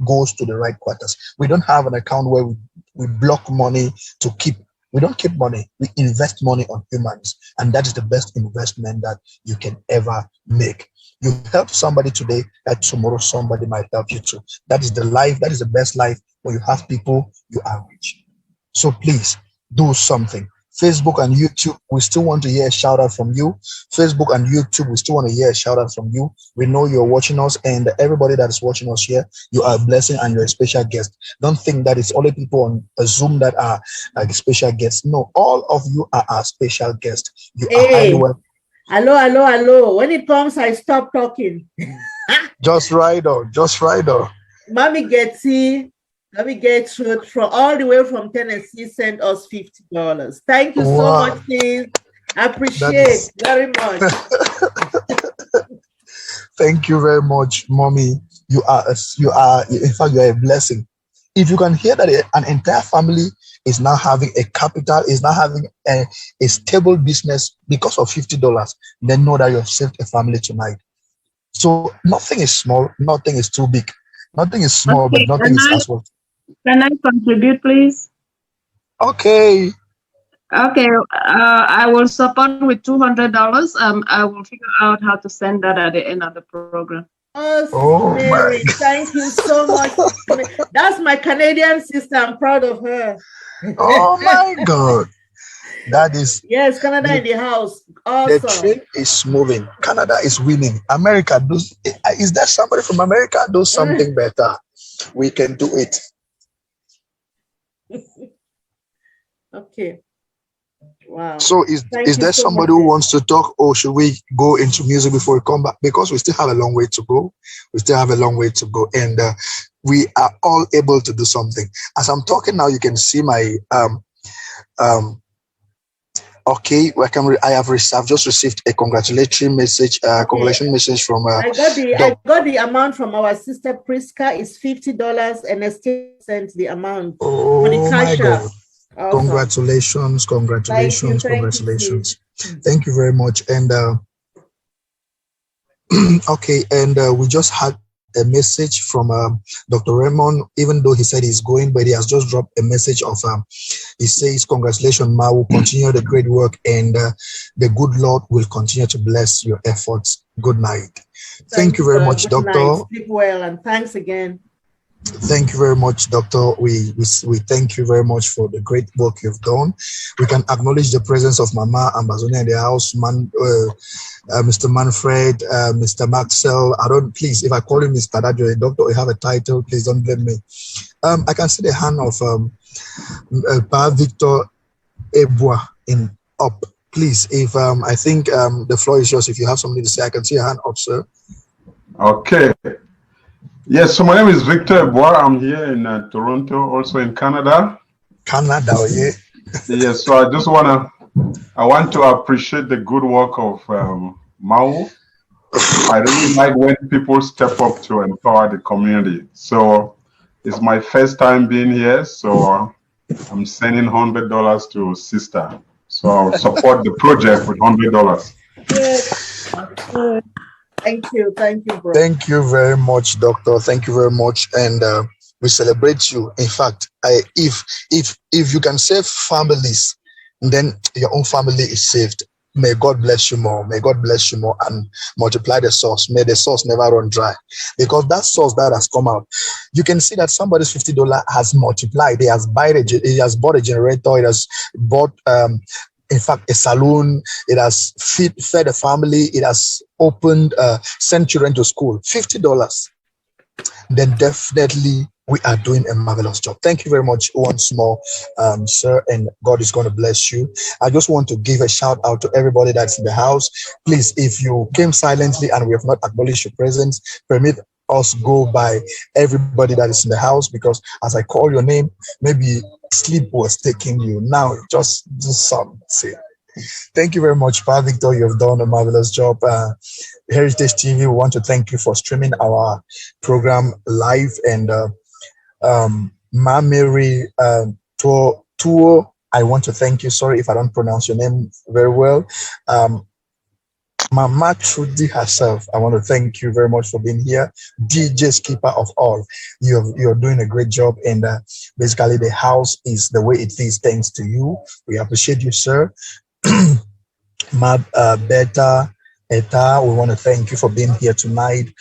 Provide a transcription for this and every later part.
goes to the right quarters. We don't have an account where we block money to keep. We don't keep money. We invest money on humans. And that is the best investment that you can ever make. You help somebody today, that tomorrow somebody might help you too. That is the life. That is the best life. When you have people, you are rich. So please do something. Facebook and YouTube, we still want to hear a shout out from you. Facebook and YouTube, we still want to hear a shout out from you. We know you're watching us, and everybody that is watching us here, you are a blessing and you're a special guest. Don't think that it's only people on a Zoom that are like special guests. No, all of you are our special guests. You are highly welcome. Hello. When it comes, I stop talking. Just right on. Mommy Getty, let me get through from all the way from Tennessee, sent us $50. Thank you so much, sis. I appreciate very much. Thank you very much, mommy. You are, in fact, you are a blessing. If you can hear that an entire family is now having a capital, is now having a stable business because of $50, then know that you have saved a family tonight. So nothing is small, nothing is too big. Nothing is small, but nothing is as well. Can I contribute, please? Okay. I will support with $200. I will figure out how to send that at the end of the program. Oh, Mary, thank you so much. That's my Canadian sister. I'm proud of her. Oh my God. That is, yes, Canada in the house. Awesome. The train is moving. Canada is winning. America does. Is there somebody from America does something better? We can do it. Okay. Wow. So is there somebody who wants to talk, or should we go into music before we come back? Because we still have a long way to go. And we are all able to do something. As I'm talking now, you can see my okay, welcome. I've just received a congratulatory message, congratulation message from I got the amount from our sister Priska. Is $50, and I still sent the amount. Oh my God. Awesome. Congratulations. Thank you very much. And okay, and we just had a message from Dr. Raymond, even though he said he's going, but he has just dropped a message of he says, congratulations, Mawu, continue the great work, and the good Lord will continue to bless your efforts. Good night. Thank you very much, Doctor. Night. Sleep well, and thanks again. Thank you very much, Doctor. We thank you very much for the great work you've done. We can acknowledge the presence of Mama Ambazonia in the house, Mr. Manfred, Mr. Maxwell. Please, if I call him Mr. That you're a doctor, you have a title, please don't blame me. I can see the hand of Pa Victor Ebwa up. Please, if I think the floor is yours. If you have something to say, I can see your hand up, sir. Okay. Yes, so my name is Victor Ebois. I'm here in Toronto, also in Canada. Canada, yeah. Yes, so I want to appreciate the good work of Mawu. I really like when people step up to empower the community. So it's my first time being here, so I'm sending $100 to sister. So I'll support the project with $100. Good. Thank you, bro. Thank you very much, Doctor. Thank you very much, and we celebrate you. In fact, if you can save families, then your own family is saved. May God bless you more. May God bless you more and multiply the source. May the source never run dry, because that source that has come out, you can see that somebody's $50 has multiplied. He has bought a generator. It has bought in fact, a saloon. It has fed a family. It has opened, sent children to school. $50. Then definitely we are doing a marvelous job. Thank you very much once more, sir, and God is going to bless you. I just want to give a shout out to everybody that's in the house. Please, if you came silently and we have not acknowledged your presence, permit us go by everybody that is in the house, because as I call your name, maybe sleep was taking you. Now just do something. Thank you very much, Pa Victor. You've done a marvelous job. Heritage TV, we want to thank you for streaming our program live. And Ma Mary Tuo, I want to thank you. Sorry if I don't pronounce your name very well. Mama Trudy herself, I want to thank you very much for being here. DJ Skipper of all, you're doing a great job, and basically the house is the way it is thanks to you. We appreciate you, sir. Beta Eta, we want to thank you for being here tonight.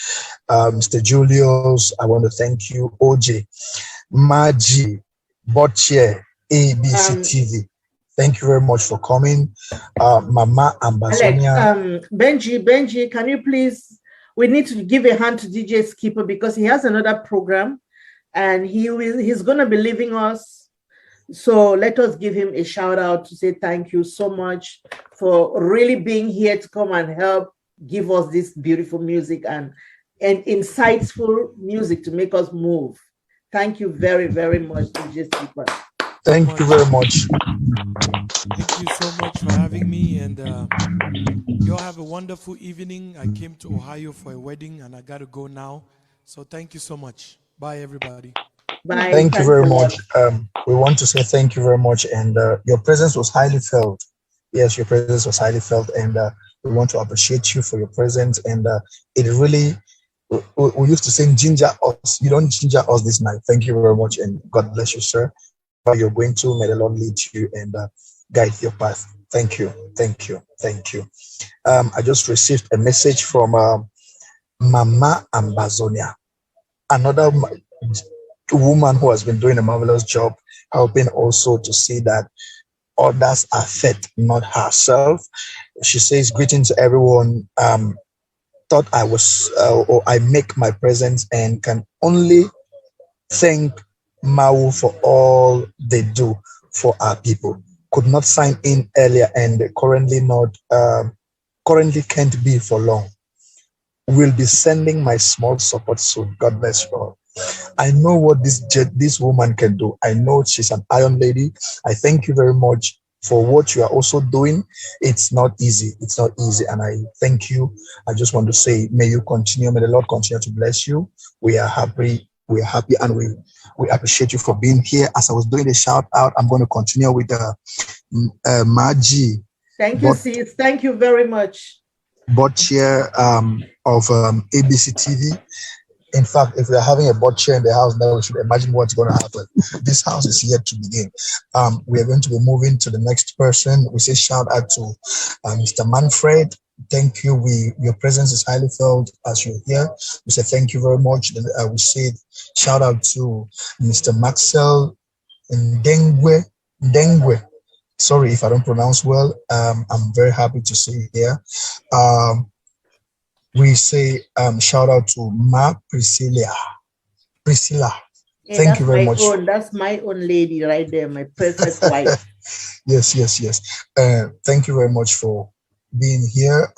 Mr. Julius, I want to thank you. OJ, Maji, Botche, ABC TV. Thank you very much for coming. Mama Ambazonia. Benji, can you please, we need to give a hand to DJ Skipper because he has another program and he's going to be leaving us. So let us give him a shout out to say thank you so much for really being here to come and help give us this beautiful music and insightful music to make us move. Thank you very, very much, DJ Skipper. Thank you very much. Thank you so much for having me, and you all have a wonderful evening. I came to Ohio for a wedding and I got to go now. So thank you so much. Bye, everybody. Bye. Thank you very much. We want to say thank you very much, and your presence was highly felt. Yes, your presence was highly felt, and we want to appreciate you for your presence. And it really, we used to say ginger us. You don't ginger us this night. Thank you very much, and God bless you, sir. You're going to, may the Lord lead you and guide your path. Thank you. I just received a message from Mama Ambazonia, another woman who has been doing a marvelous job, helping also to see that others are fed, not herself. She says, greetings to everyone. Thought I was, or I make my presence and can only thank MAWU for all they do for our people. Could not sign in earlier and currently can't be for long. Will be sending my small support soon. God bless you all. I know what this woman can do. I know she's an iron lady. I thank you very much for what you are also doing. It's not easy. And I thank you. I just want to say, may you continue. May the Lord continue to bless you. We are happy, and we appreciate you for being here. As I was doing the shout out, I'm going to continue with Maji. Thank you, sis. Thank you very much. Board chair of ABC TV. In fact, if we are having a board chair in the house now, we should imagine what's going to happen. This house is yet to begin. We are going to be moving to the next person. We say shout out to Mr. Manfred. Thank you. Your presence is highly felt as you're here. We say thank you very much. We say shout out to Mr. Maxwell Ndengwe. Sorry if I don't pronounce well. I'm very happy to see you here. We say shout out to Ma Priscilla. Yeah, thank you very much. That's my own lady right there, my perfect wife. Yes. Thank you very much for being here.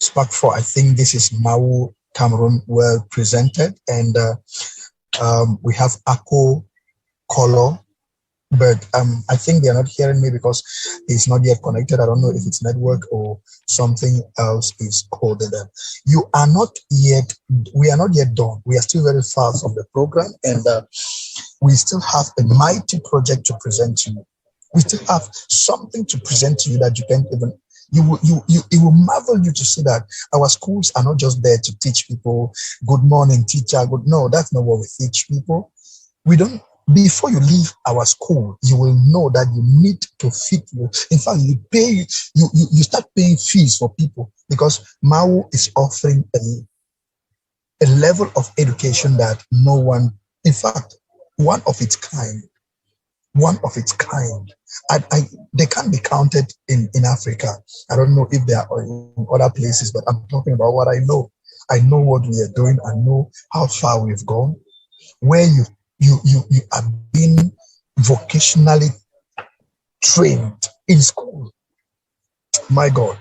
Spark 4, I think this is MAWU Cameroon well presented, and we have Akko Kolo, but I think they are not hearing me because it's not yet connected. I don't know if it's network or something else is holding them. We are not yet done. We are still very far from the program, and we still have a mighty project to present to you. We still have something to present to you that you can't even. It will marvel you to see that our schools are not just there to teach people good morning, teacher. No, that's not what we teach people. We don't. Before you leave our school, you will know that you need to fit you. In fact, you start paying fees for people because MAWU is offering a level of education that no one, in fact, one of its kind. They can't be counted in Africa. I don't know if they are in other places, but I'm talking about what I know. I know what we are doing. I know how far we've gone. Where you are being vocationally trained in school. My God.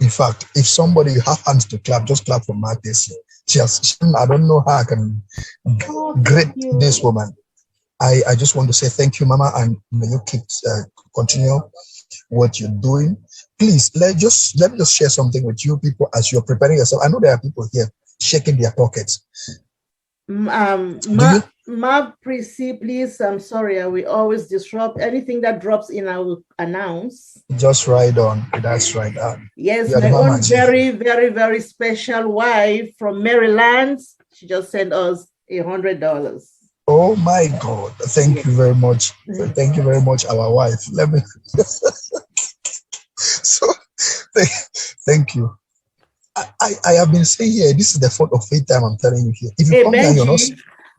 In fact, if somebody you have hands to clap, just clap for Mark this year. I don't know how I can greet this woman. I just want to say thank you, Mama, and may you keep continue what you're doing. Please let me just share something with you people as you're preparing yourself. I know there are people here shaking their pockets. Prissy, please, I'm sorry, I will always disrupt. Anything that drops in, I will announce. Just right on. That's right. Yes, my own very, very, very special wife from Maryland. She just sent us $100. Oh my God. Thank you very much. Thank you very much, our wife. Let me. So, thank you. I have been saying here, this is the 4th or 5th time I'm telling you here. If you come here, you're not.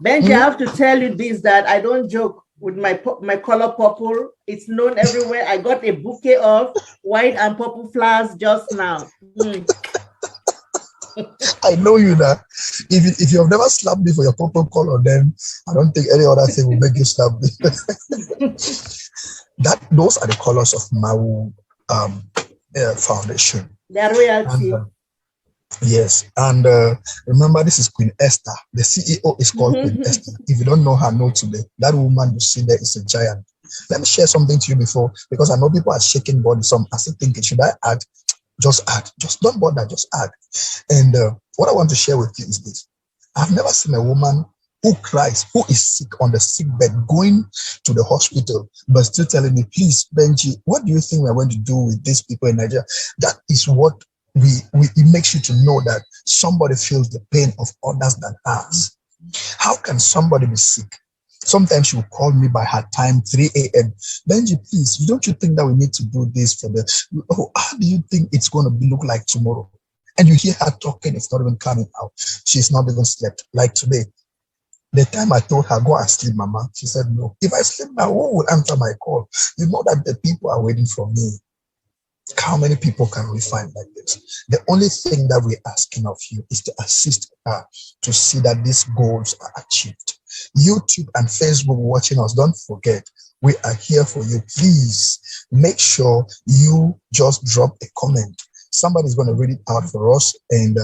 Benji, I have to tell you this, that I don't joke with my color purple. It's known everywhere. I got a bouquet of white and purple flowers just now. I know you that. If you have never slapped me for your purple color, then I don't think any other thing will make you slap me. Those are the colors of MAWU Foundation. They're royalty. Yes, and remember, this is Queen Esther. The CEO is called Queen Esther. If you don't know her, know today. That woman you see there is a giant. Let me share something to you before, because I know people are shaking body. Some are still thinking, should I add? Just add. Just don't bother. Just add. And what I want to share with you is this: I've never seen a woman who cries, who is sick on the sick bed, going to the hospital, but still telling me, please, Benji, what do you think we're going to do with these people in Nigeria? That is what it makes you to know that somebody feels the pain of others than us. How can somebody be sick? Sometimes she will call me by her time, 3 a.m. Benji, please, don't you think that we need to do this for how do you think it's going to look like tomorrow? And you hear her talking, it's not even coming out. She's not even slept. Like today, the time I told her, go and sleep, Mama, she said, no. If I sleep now, who will answer my call? You know that the people are waiting for me. How many people can we find like this? The only thing that we're asking of you is to assist her to see that these goals are achieved. YouTube and Facebook watching us, don't forget, we are here for you. Please make sure you just drop a comment. Somebody's going to read it out for us, and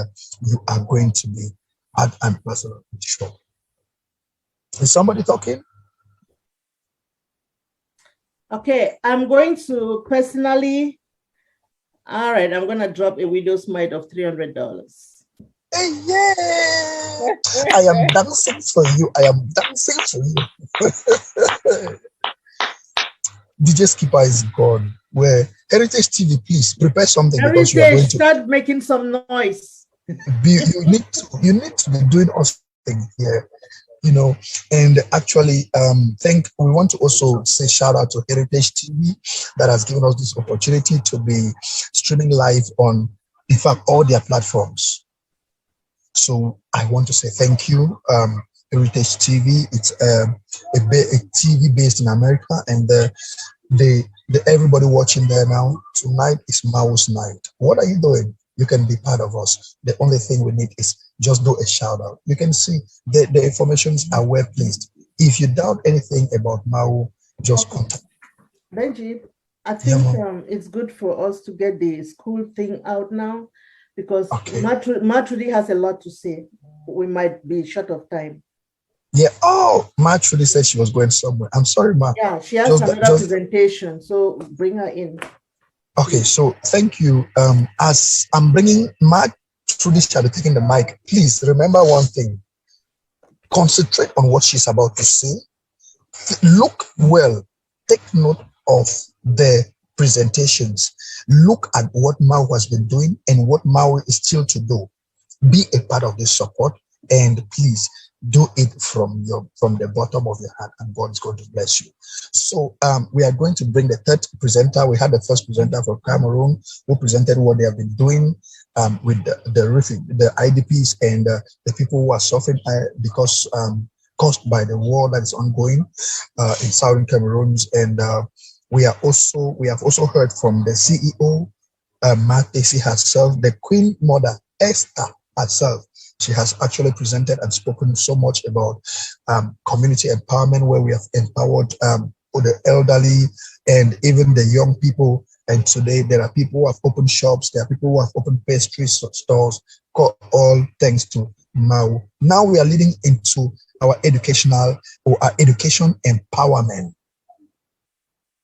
you are going to be at and personal show. Is somebody talking? Okay, I'm going to personally. All right, I'm going to drop a widow's mite of $300. Hey, yeah! I am dancing for you. I am dancing for you. DJ Skipper is gone. Where Heritage TV, please prepare something. Heritage, because you are going to start making some noise. You need to be doing something here. You know, and actually, we want to also say shout out to Heritage TV that has given us this opportunity to be streaming live on, in fact, all their platforms. So I want to say thank you, Heritage TV. It's a TV based in America, and everybody watching there now. Tonight is MAWUH'S night. What are you doing? You can be part of us. The only thing we need is just do a shout out. You can see the informations are well placed. If you doubt anything about MAWU, just contact. Benji, I think it's good for us to get the school thing out now, because Matrudy has a lot to say. We might be short of time. Yeah. Oh, Matrudy said she was going somewhere. I'm sorry, Ma. Yeah, she has another presentation, so bring her in. Okay, so thank you. As I'm bringing Matrudy shall be taking the mic, please remember one thing. Concentrate on what she's about to say. Look well. Take note of the presentations. Look at what MAWU has been doing and what MAWU is still to do. Be a part of this support, and please do it from the bottom of your heart, and God is going to bless you. So we are going to bring the third presenter. We had the first presenter from Cameroon who presented what they have been doing with the IDPs and the people who are suffering because caused by the war that is ongoing in southern Cameroon. And we have also heard from the CEO, Matesi herself, the Queen Mother Esther herself. She has actually presented and spoken so much about community empowerment, where we have empowered the elderly and even the young people. And today there are people who have opened shops, there are people who have opened pastry stores, all thanks to MAWU. Now we are leading into our education empowerment,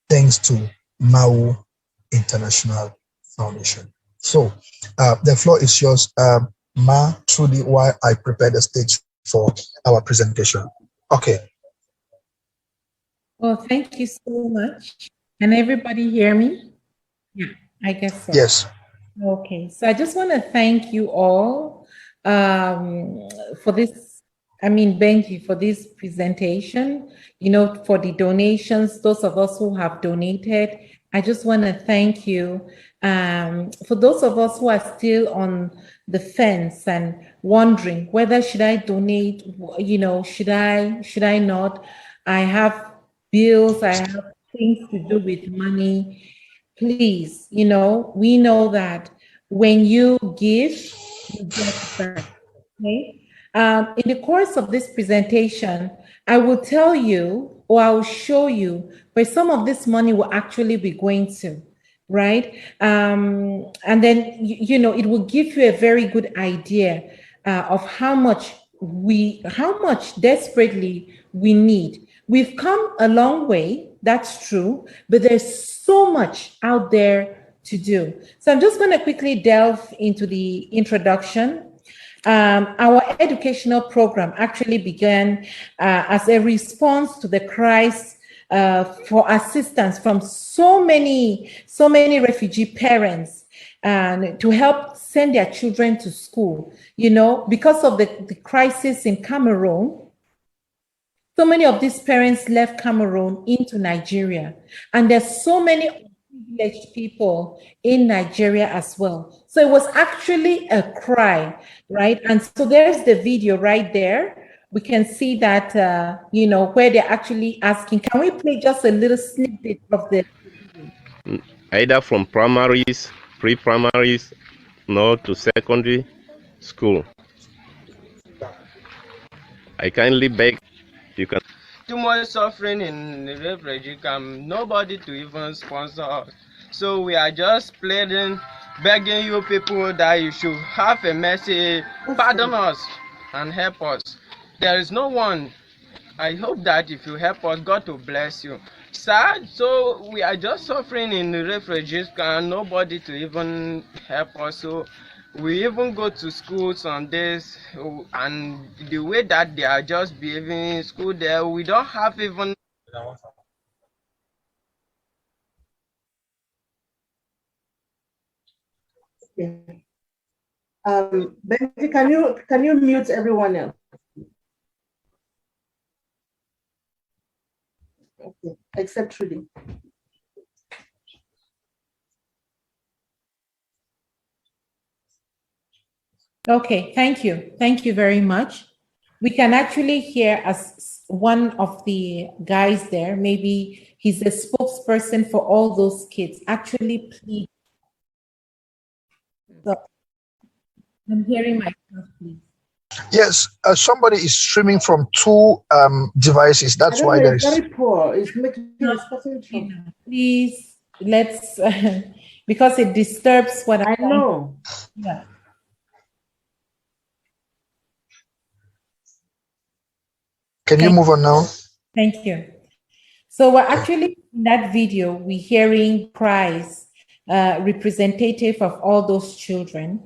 thanks to MAWU International Foundation. So the floor is yours. Trudy, while I prepare the stage for our presentation. Okay. Well, thank you so much. Can everybody hear me? Yeah, I guess so. Yes. Okay, so I just want to thank you all for this. I mean, Benji, for this presentation, you know, for the donations, those of us who have donated. I just want to thank you. For those of us who are still on the fence and wondering whether should I donate, you know, should I not? I have bills, I have things to do with money. Please, you know, we know that when you give, you get back, okay? In the course of this presentation, I will tell you, or I will show you where some of this money will actually be going to, right? And then, you know, it will give you a very good idea of how much desperately we need. We've come a long way, that's true, but there's so much out there to do. So I'm just going to quickly delve into the introduction. Our educational program actually began as a response to the cries for assistance from so many refugee parents and to help send their children to school. You know, because of the crisis in Cameroon, so many of these parents left Cameroon into Nigeria, and there's so many privileged people in Nigeria as well. So it was actually a cry, right? And so there's the video right there. We can see that, you know, where they're actually asking, can we play just a little snippet of the video? Either from primaries, pre-primaries, no, to secondary school. I kindly beg you can. Too much suffering in the refugee camp, nobody to even sponsor us. So we are just pleading, begging you people that you should have a mercy, pardon us and help us. There is no one. I hope that if you help us, God will bless you. Sad, so we are just suffering in the refugees camp, nobody to even help us. So we even go to schools on this, and the way that they are just behaving in school there, we don't have even. Yeah. Benji, can you mute everyone else? Okay, except Trudy. Okay, thank you. Thank you very much. We can actually hear as one of the guys there, maybe he's a spokesperson for all those kids, actually plead. So I'm hearing myself, please. Yes, somebody is streaming from two devices. That's why there is. It's very poor. It's making us trouble. Please, let's, because it disturbs what I know. Yeah. Can you move on now? Thank you. So we're actually in that video, we're hearing cries, representative of all those children.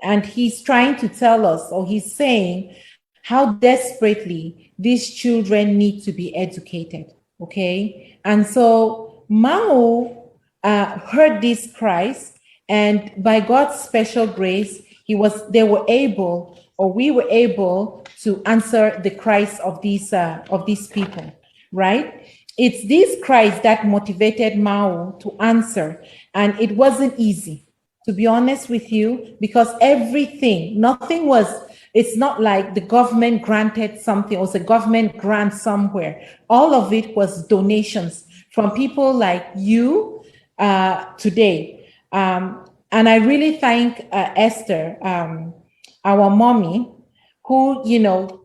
And he's trying to tell us, or he's saying how desperately these children need to be educated, okay? And so MAWU heard these cries, and by God's special grace, they were able, or we were able to answer the cries of these people, right? It's these cries that motivated MAWU to answer, and it wasn't easy, to be honest with you, because it's not like the government granted something or the government grant somewhere. All of it was donations from people like you today. And I really thank Esther, our mommy, who, you know,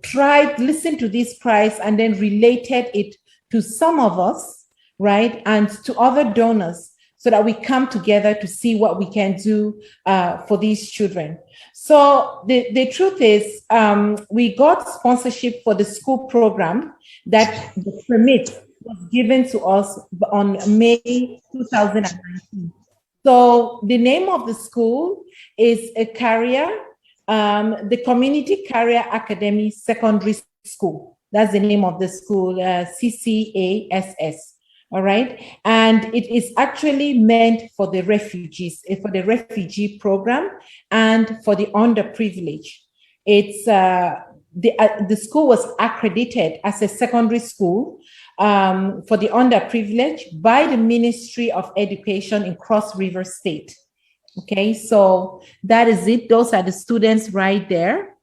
listened to these cries and then related it to some of us, right? And to other donors, so that we come together to see what we can do for these children. So the truth is, we got sponsorship for the school program that the permit was given to us on May 2019. So the name of the school is a career the Community Career Academy Secondary School. That's the name of the school, CCASS. All right. And it is actually meant for the refugees, for the refugee program and for the underprivileged. It's the school was accredited as a secondary school for the underprivileged by the Ministry of Education in Cross River State. Okay, so that is it. Those are the students right there.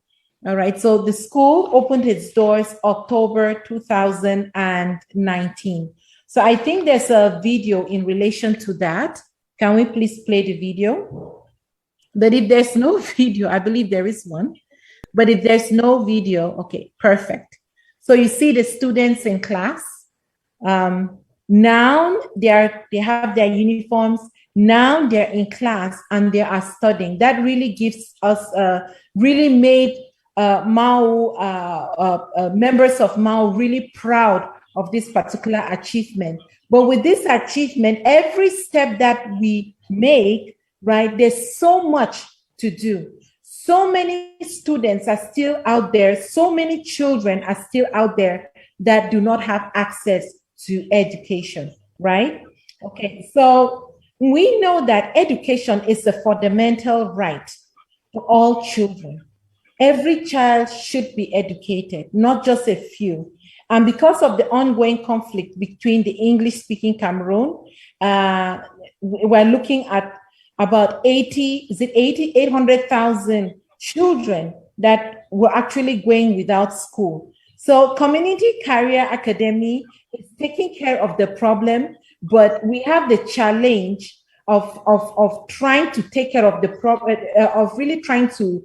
All right, so the school opened its doors October 2019. So I think there's a video in relation to that. Can we please play the video? But if there's no video, I believe there is one. But if there's no video, okay, perfect. So you see the students in class. Now they have their uniforms. Now they're in class and they are studying. That really gives us, really made MAWU, members of MAWU really proud of this particular achievement. But with this achievement, every step that we make, right, there's so much to do. So many students are still out there. So many children are still out there that do not have access to education, right? Okay, so we know that education is a fundamental right for all children. Every child should be educated, not just a few. And because of the ongoing conflict between the English-speaking Cameroon, we're looking at about 800,000 children that were actually going without school. So Community Career Academy is taking care of the problem, but we have the challenge of trying to take care of the problem, of really trying to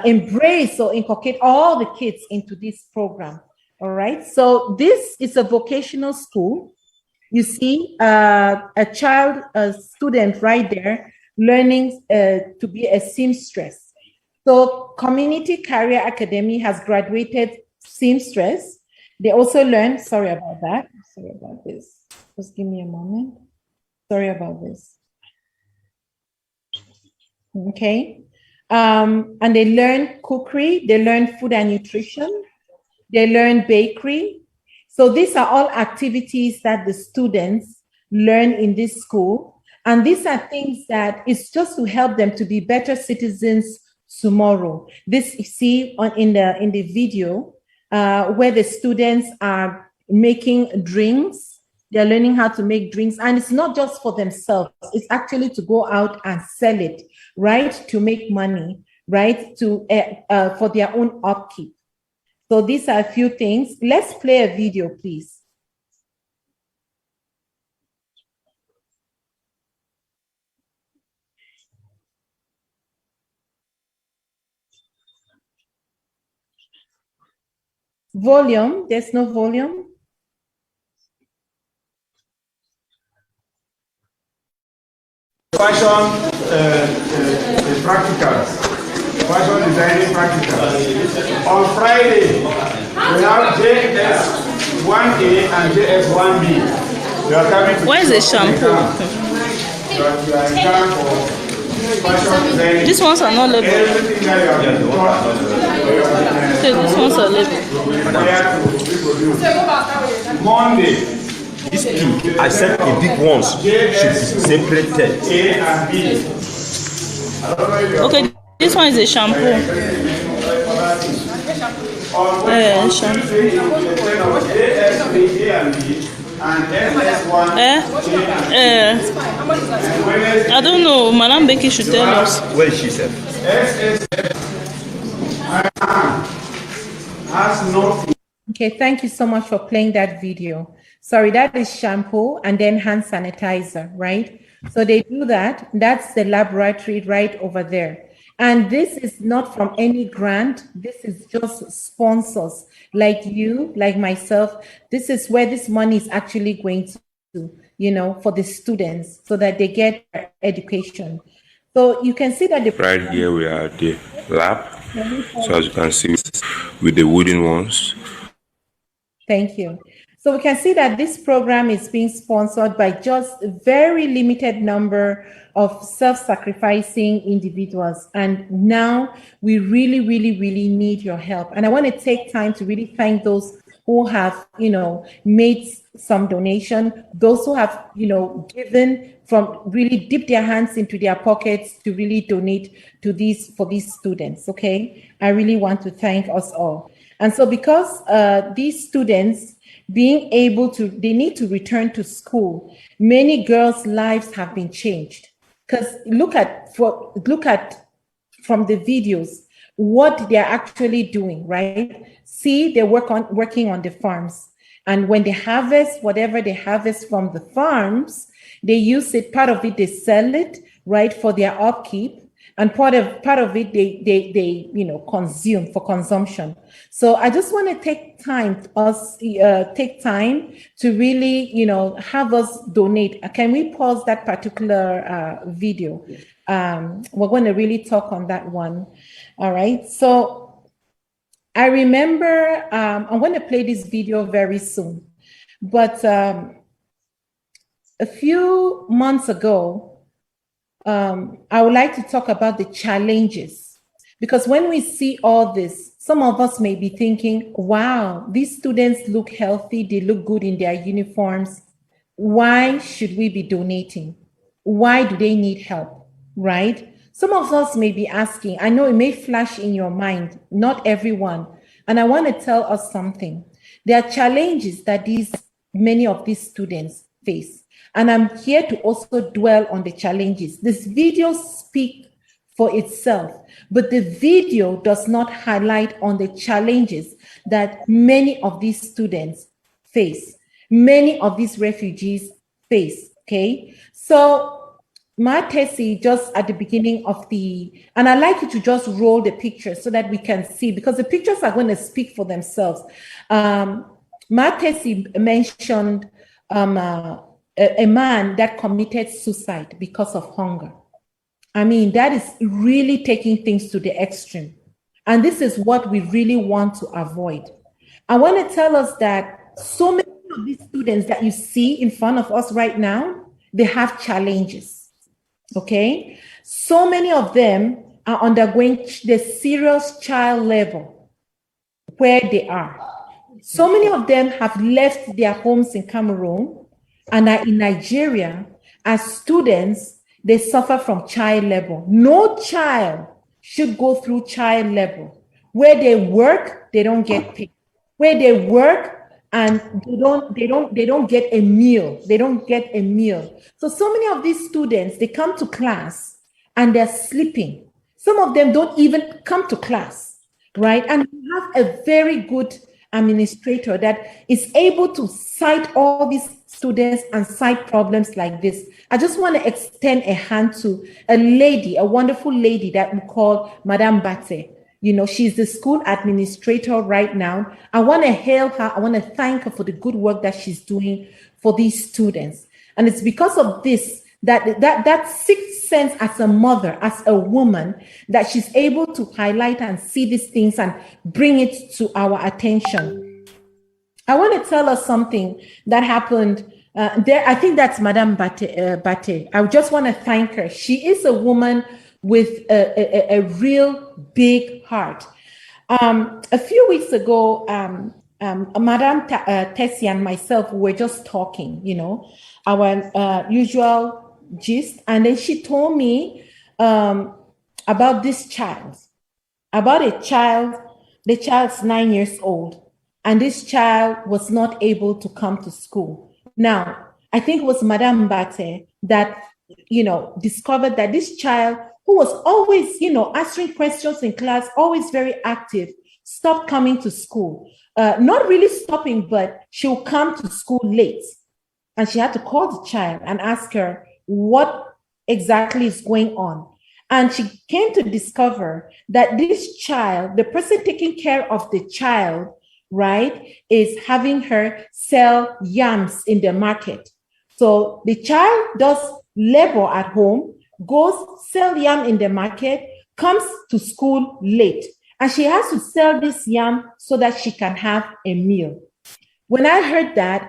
embrace or inculcate all the kids into this program. All right, so this is a vocational school. You see a student right there learning to be a seamstress. So Community Career Academy has graduated seamstress. They also learn, sorry about that. Sorry about this. Just give me a moment. Sorry about this. Okay. And they learn cookery, they learn food and nutrition, they learn bakery. So these are all activities that the students learn in this school. And these are things that it's just to help them to be better citizens tomorrow. This you see in the video where the students are making drinks. They're learning how to make drinks, and it's not just for themselves. It's actually to go out and sell it, right? To make money, right? To for their own upkeep. So these are a few things. Let's play a video, please. Volume, there's no volume. Fashion practicals, fashion designing practicals. On Friday, we have JS1A and JS1B. You are coming to where's the shampoo? You are in camp for fashion designing. These ones are not labeled. Everything that you have been taught. Okay, these ones are labeled. Monday. These two, except the big ones, should be separated. A and B. Okay, this one is a shampoo. Shampoo. I don't know. Madam Becky should tell us. Where is she, sir? Okay, thank you so much for playing that video. Sorry, that is shampoo and then hand sanitizer, right? So they do that. That's the laboratory right over there. And this is not from any grant. This is just sponsors like you, like myself. This is where this money is actually going to, you know, for the students so that they get education. So you can see that the right here we are at the lab. So as you can see with the wooden ones. Thank you. So we can see that this program is being sponsored by just a very limited number of self-sacrificing individuals. And now we really, really, really need your help. And I want to take time to really thank those who have, made some donation, those who have, given from really dip their hands into their pockets to really donate to for these students, okay? I really want to thank us all. And so because these students being able to, they need to return to school, many girls' lives have been changed. Because look at from the videos, what they're actually doing, right? See, they're working on the farms. And when they harvest, whatever they harvest from the farms, they use it, part of it, they sell it, right, for their upkeep. And part of it, they consume for consumption. So I just want to take time to really, have us donate. Can we pause that particular video? We're going to really talk on that one. All right. So I remember, I'm going to play this video very soon, but a few months ago, I would like to talk about the challenges, because when we see all this, some of us may be thinking, wow, these students look healthy, they look good in their uniforms. Why should we be donating? Why do they need help, right? Some of us may be asking, I know it may flash in your mind, not everyone. And I want to tell us something. There are challenges that many of these students face. And I'm here to also dwell on the challenges. This video speaks for itself, but the video does not highlight on the challenges that many of these students face, many of these refugees face, okay? So Matesi, just at the beginning of and I'd like you to just roll the pictures so that we can see, because the pictures are going to speak for themselves. Matesi mentioned a man that committed suicide because of hunger. I mean, that is really taking things to the extreme. And this is what we really want to avoid. I want to tell us that so many of these students that you see in front of us right now, they have challenges, okay? So many of them are undergoing the serious child labor where they are. So many of them have left their homes in Cameroon and are in Nigeria. As students, they suffer from child labor. No child should go through child labor. Where they work, they don't get paid. Where they work and they don't get a meal. They don't get a meal. So many of these students, they come to class and they're sleeping. Some of them don't even come to class, right? And we have a very good administrator that is able to cite all these students and cite problems like this. I just want to extend a hand to a lady, a wonderful lady that we call Madame Bate. She's the school administrator right now. I want to hail her. I want to thank her for the good work that she's doing for these students. And it's because of this that sixth sense as a mother, as a woman, that she's able to highlight and see these things and bring it to our attention. I want to tell us something that happened there. I think that's Madame Bate. I just want to thank her. She is a woman with a real big heart. A few weeks ago, Madame Tessie and myself were just talking, our usual gist, and then she told me about this child, about a child. The child's 9 years old, and this child was not able to come to school. Now, I think it was Madame Bate that, discovered that this child, who was always, answering questions in class, always very active, stopped coming to school. Not really stopping, but she'll come to school late. And she had to call the child and ask her what exactly is going on. And she came to discover that this child, the person taking care of the child, right, is having her sell yams in the market. So the child does labor at home, goes sell yam in the market, comes to school late, and she has to sell this yam so that she can have a meal. When I heard that,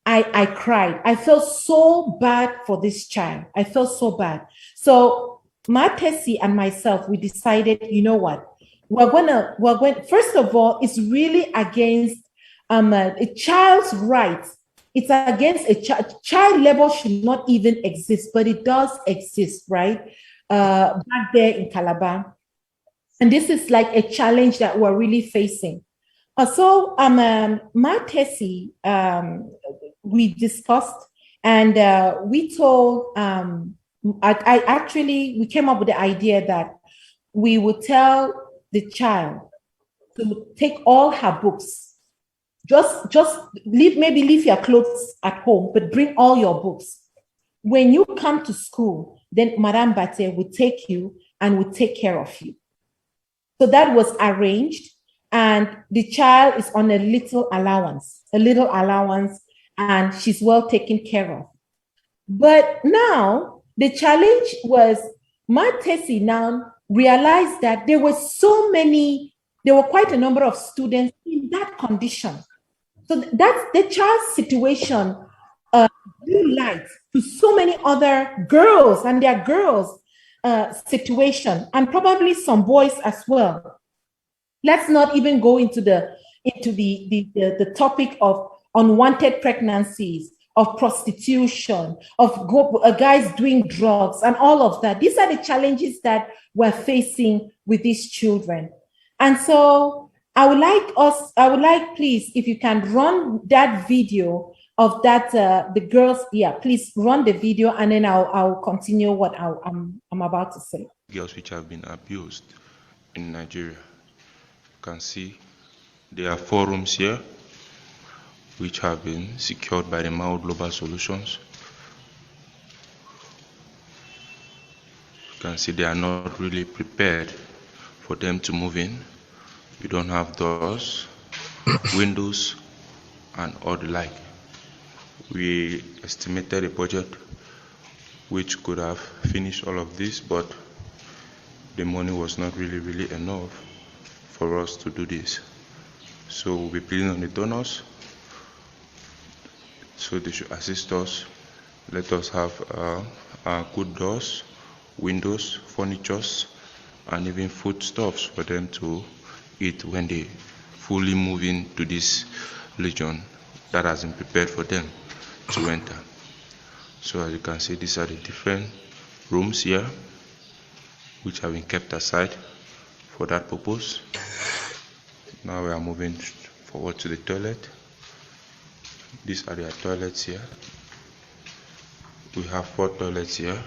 I cried. I felt so bad for this child. I felt so bad. So Matesi and myself, we decided, you know what? We're going, first of all, it's really against a child's rights. It's against a child labor should not even exist, but it does exist, right? Back there in Calabar. And this is like a challenge that we're really facing. So Matesi, we discussed and we told, we came up with the idea that we would tell the child to take all her books. Just leave your clothes at home, but bring all your books. When you come to school, then Madame Bate will take you and will take care of you. So that was arranged, and the child is on a little allowance, and she's well taken care of. But now the challenge was Matesi now realized that there were quite a number of students in that condition. So that's the child's situation, blue light to so many other girls and their girls' situation, and probably some boys as well. Let's not even go into the topic of unwanted pregnancies, of prostitution, of guys doing drugs, and all of that. These are the challenges that we're facing with these children. And so I would like, please, if you can run that video of that, the girls, please run the video, and then I'll continue what I'm about to say. Girls which have been abused in Nigeria. You can see there are 4 rooms here which have been secured by the MAWU Global Solutions. You can see they are not really prepared for them to move in. We don't have doors, windows, and all the like. We estimated a budget which could have finished all of this, but the money was not really enough for us to do this. So we'll be pleading on the donors, so they should assist us. Let us have good doors, windows, furnitures, and even foodstuffs for them to eat when they fully move into this region that has been prepared for them to enter. So as you can see, these are the different rooms here which have been kept aside for that purpose. Now we are moving forward to the toilet. These are their toilets here. We have 4 toilets here.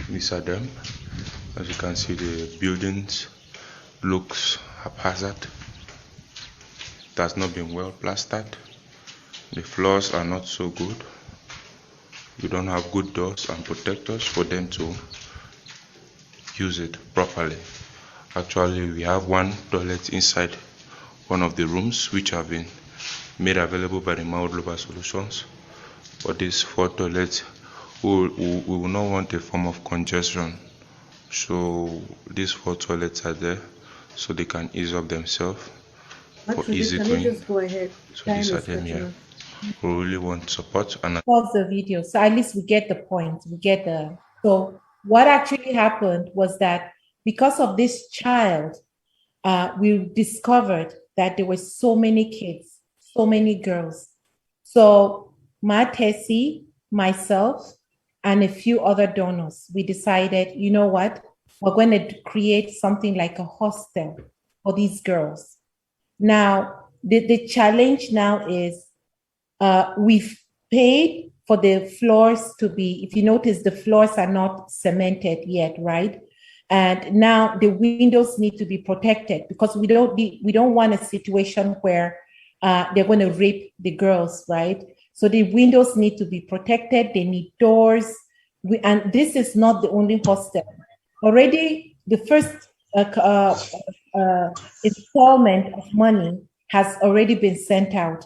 These are them. As you can see, the buildings looks haphazard. It has not been well plastered. The floors are not so good. We don't have good doors and protectors for them to use it properly. Actually, we have 1 toilet inside one of the rooms which have been made available by the MAWU Global Solutions. But these 4 toilets, we will not want a form of congestion. So these 4 toilets are there so they can ease up themselves for easy going. Just go ahead. So these are them here. We really want support. And pause the video, so at least we get the point. So what actually happened was that because of this child, we discovered that there were so many kids, so many girls. So Matesi, myself, and a few other donors, we decided, you know what, we're going to create something like a hostel for these girls. Now, the challenge now is we've paid for the floors to be, if you notice, the floors are not cemented yet, right? And now the windows need to be protected because we don't want a situation where they're going to rape the girls, right? So the windows need to be protected. They need doors. And this is not the only hostel. Already, the first installment of money has already been sent out.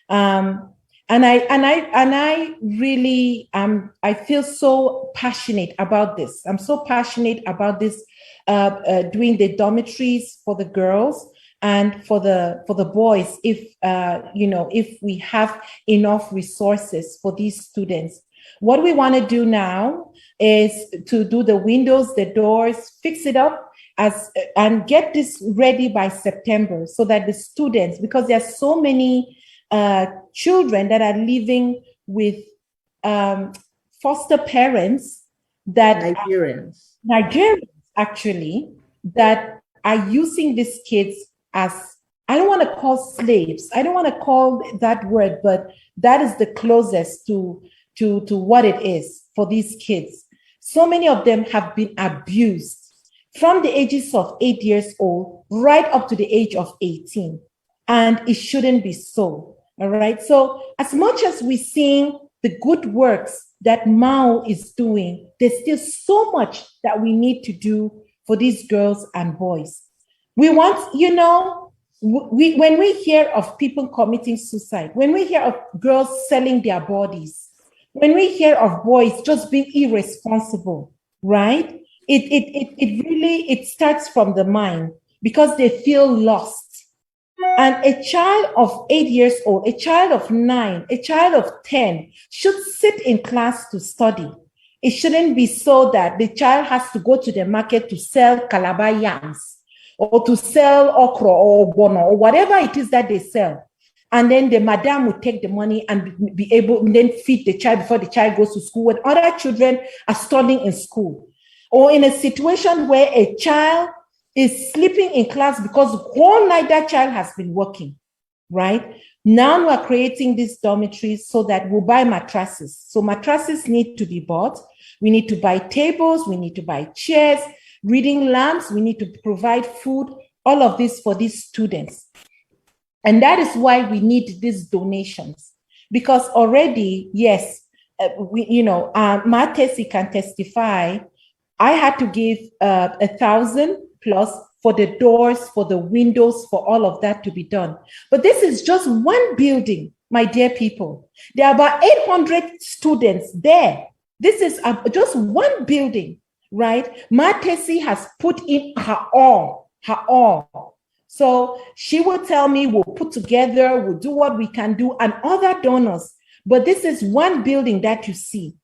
And I really I feel so passionate about this. I'm so passionate about this, doing the dormitories for the girls And for the boys, if if we have enough resources for these students, what we want to do now is to do the windows, the doors, fix it up and get this ready by September, so that the students, because there are so many children that are living with foster parents, that Nigerians actually, that are using these kids as, I don't want to call slaves, I don't want to call that word, but that is the closest to what it is for these kids. So many of them have been abused from the ages of 8 years old right up to the age of 18. And it shouldn't be so, all right? So as much as we're seeing the good works that MAWU is doing, there's still so much that we need to do for these girls and boys. We want, when we hear of people committing suicide, when we hear of girls selling their bodies, when we hear of boys just being irresponsible, right? It really starts from the mind, because they feel lost. And a child of 8 years old, a child of 9, a child of 10 should sit in class to study. It shouldn't be so that the child has to go to the market to sell calabar yams, or to sell okra or bono or whatever it is that they sell. And then the madam will take the money and be able to then feed the child before the child goes to school, when other children are studying in school. Or in a situation where a child is sleeping in class because all night that child has been working, right? Now we're creating these dormitories so that we'll buy mattresses. So mattresses need to be bought. We need to buy tables. We need to buy chairs, reading lamps. We need to provide food, all of this for these students. And that is why we need these donations, because already, yes, Matesi can testify. I had to give 1,000 plus for the doors, for the windows, for all of that to be done. But this is just one building, my dear people. There are about 800 students there. This is just one building, right? Matesi has put in her all. So she will tell me, we'll put together, we'll do what we can do, and other donors. But this is one building that you see.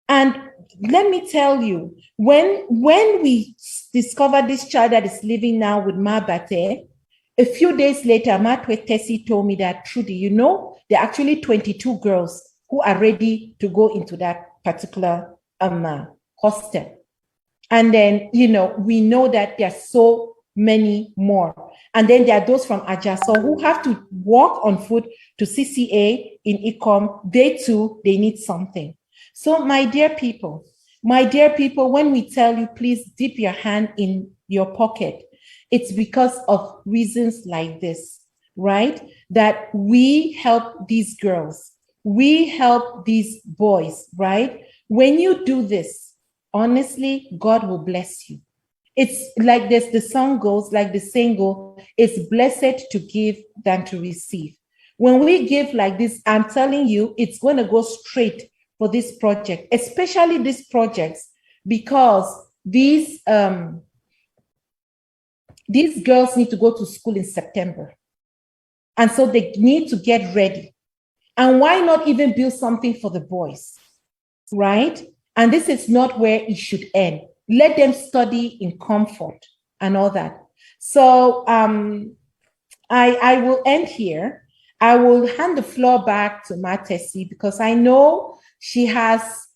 And let me tell you, when we discovered this child that is living now with Mabate, a few days later, Matesi told me that, Trudy, there are actually 22 girls who are ready to go into that particular hostel. And then, we know that there are so many more. And then there are those from Ajaso who have to walk on foot to CCA in ICOM. They too, they need something. So my dear people, when we tell you, please dip your hand in your pocket, it's because of reasons like this, right? That we help these girls, we help these boys, right? When you do this, honestly, God will bless you. It's like this, the song goes, like the saying goes, it's blessed to give than to receive. When we give like this, I'm telling you, it's going to go straight for this project, especially these projects, because these girls need to go to school in September. And so they need to get ready. And why not even build something for the boys, right? And this is not where it should end. Let them study in comfort and all that. So I will end here. I will hand the floor back to Matesi, because I know she has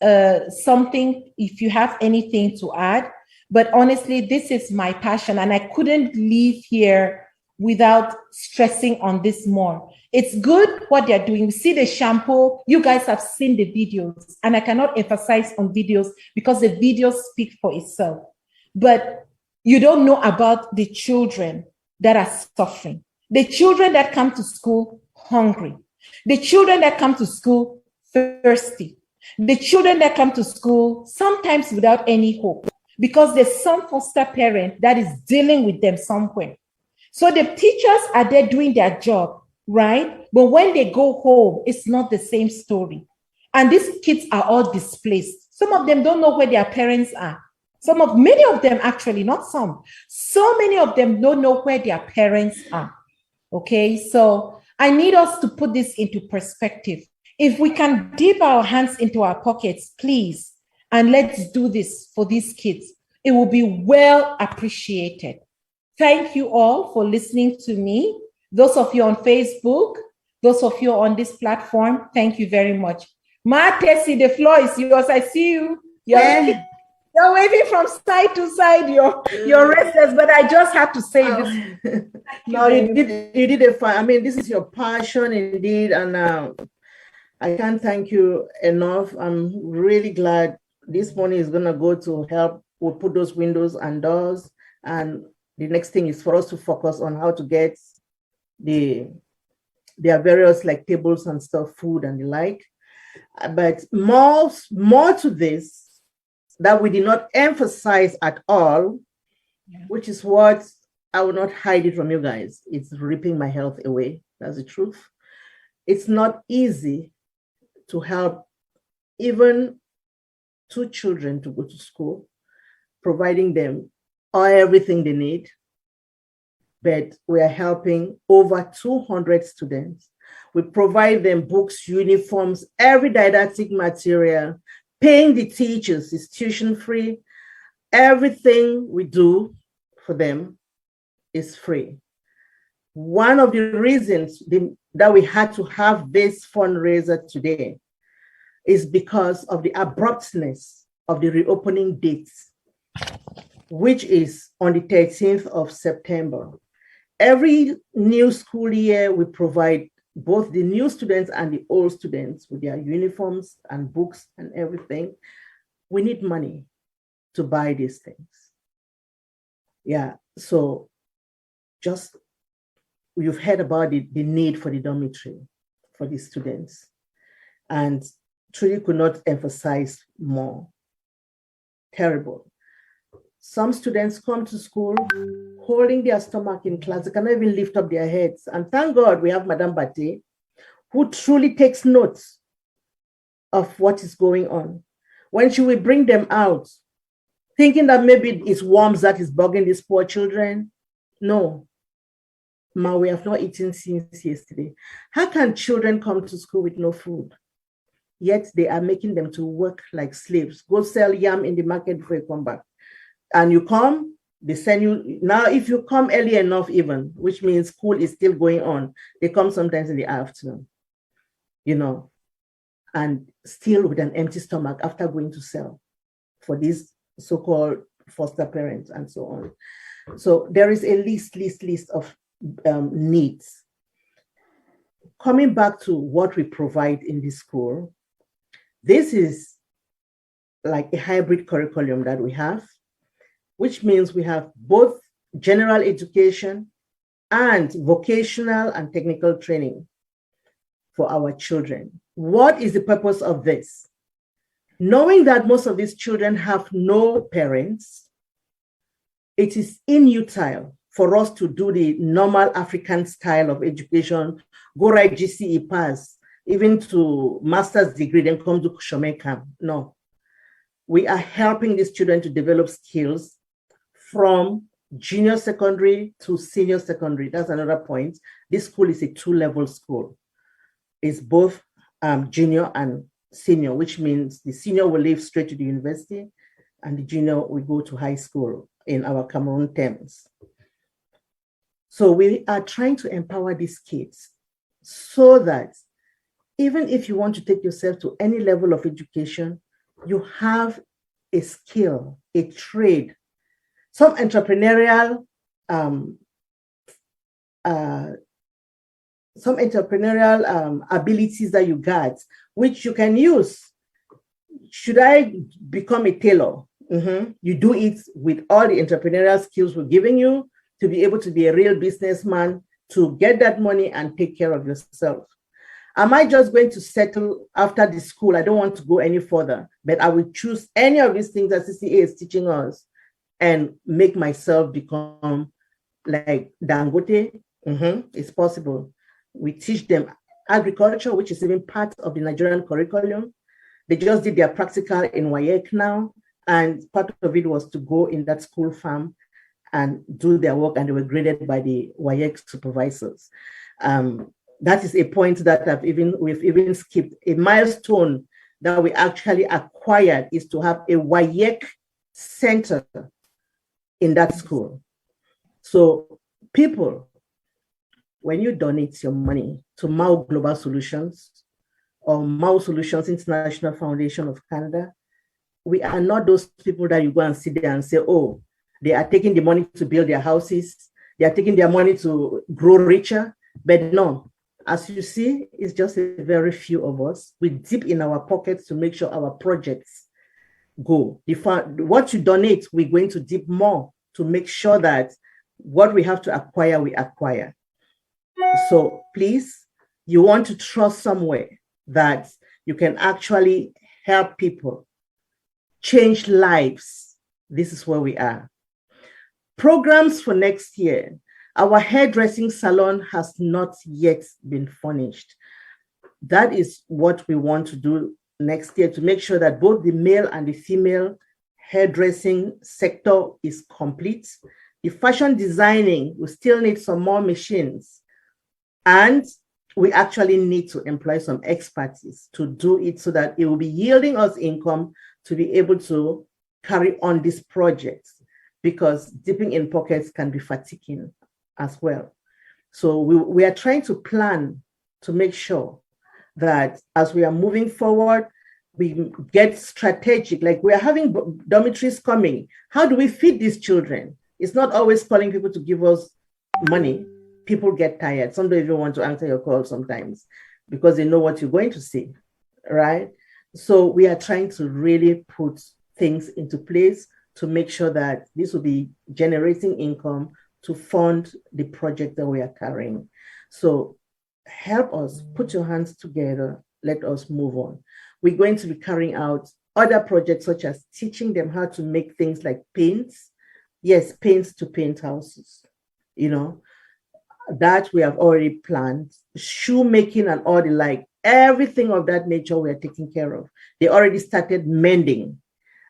something, if you have anything to add. But honestly, this is my passion, and I couldn't leave here without stressing on this more. It's good what they're doing. We see the shampoo. You guys have seen the videos, and I cannot emphasize on videos because the videos speak for itself. But you don't know about the children that are suffering, the children that come to school hungry, the children that come to school thirsty, the children that come to school sometimes without any hope, because there's some foster parent that is dealing with them somewhere. So the teachers are there doing their job, right? But when they go home, it's not the same story. And these kids are all displaced. Some of them don't know where their parents are. Many of them actually, not some. So many of them don't know where their parents are. Okay, so I need us to put this into perspective. If we can dip our hands into our pockets, please, and let's do this for these kids, it will be well appreciated. Thank you all for listening to me. Those of you on Facebook, those of you on this platform, thank you very much. Ma Tessie, the floor is yours. I see you. You're waving from side to side. You're restless, but I just have to say this. No, you did it fine. I mean, this is your passion indeed, and I can't thank you enough. I'm really glad this money is gonna go to help. We'll put those windows and doors, and the next thing is for us to focus on how to get their various like tables and stuff, food and the like. But more to this that we did not emphasize at all, which is what I will not hide it from you guys. It's ripping my health away. That's the truth. It's not easy to help even 2 children to go to school, providing them everything they need. But we are helping over 200 students. We provide them books, uniforms, every didactic material, paying the teachers, it's tuition free. Everything we do for them is free. One of the reasons that we had to have this fundraiser today is because of the abruptness of the reopening dates, which is on the 13th of September. Every new school year, we provide both the new students and the old students with their uniforms and books and everything. We need money to buy these things. Yeah, so just, you've heard about the need for the dormitory for the students, and truly could not emphasize more. Terrible. Some students come to school holding their stomach in class. They cannot even lift up their heads. And thank God we have Madame Bate, who truly takes notes of what is going on. When she will bring them out, thinking that maybe it's worms that is bugging these poor children. No. Ma, we have not eaten since yesterday. How can children come to school with no food? Yet they are making them to work like slaves. Go sell yam in the market before you come back. And you come, they send you. Now, if you come early enough even, which means school is still going on, they come sometimes in the afternoon, you know, and still with an empty stomach after going to sell for these so-called foster parents and so on. So there is a list of needs. Coming back to what we provide in this school, this is like a hybrid curriculum that we have, which means we have both general education and vocational and technical training for our children. What is the purpose of this? Knowing that most of these children have no parents, it is inutile for us to do the normal African style of education, go write GCE pass, even to master's degree, then come to Shomeka. No. We are helping these children to develop skills from junior secondary to senior secondary. That's another point. This school is a 2-level school. It's both junior and senior, which means the senior will leave straight to the university and the junior will go to high school in our Cameroon terms. So we are trying to empower these kids so that even if you want to take yourself to any level of education, you have a skill, a trade, some entrepreneurial abilities that you got, which you can use. Should I become a tailor? You do it with all the entrepreneurial skills we're giving you to be able to be a real businessman, to get that money and take care of yourself. Am I just going to settle after the school? I don't want to go any further, but I will choose any of these things that CCA is teaching us and make myself become like Dangote. It's possible. We teach them agriculture, which is even part of the Nigerian curriculum. They just did their practical in WAEC now, And part of it was to go in that school farm and do their work, and they were graded by the WAEC supervisors. That is a point that we've even skipped. A milestone that we actually acquired is to have a WAEC center in that school. So people, when you donate your money to MAWU Global Solutions or MAWU Solutions International Foundation of Canada, we are not those people that you go and sit there and say, oh, they are taking the money to build their houses, they are taking their money to grow richer. But no, as you see, it's just a very few of us. We dip in our pockets to make sure our projects go. What you donate, we're going to dip more to make sure that what we have to acquire, we acquire. So please, you want to trust somewhere that you can actually help people, change lives. This is where we are. Programs for next year. Our hairdressing salon has not yet been furnished. That is what we want to do next year, to make sure that both the male and the female hairdressing sector is complete. The fashion designing, we still need some more machines. And we actually need to employ some expertise to do it so that it will be yielding us income to be able to carry on these projects, because dipping in pockets can be fatiguing as well. So we are trying to plan to make sure that as we are moving forward, we get strategic, like we are having dormitories coming. How do we feed these children? It's not always calling people to give us money. People get tired. Some don't even want to answer your call sometimes because they know what you're going to say, right? So we are trying to really put things into place to make sure that this will be generating income to fund the project that we are carrying. So help us, put your hands together, let us move on. We're going to be carrying out other projects such as teaching them how to make things like paints. Yes, paints to paint houses, you know, that we have already planned. Shoemaking and all the like, everything of that nature we are taking care of. They already started mending,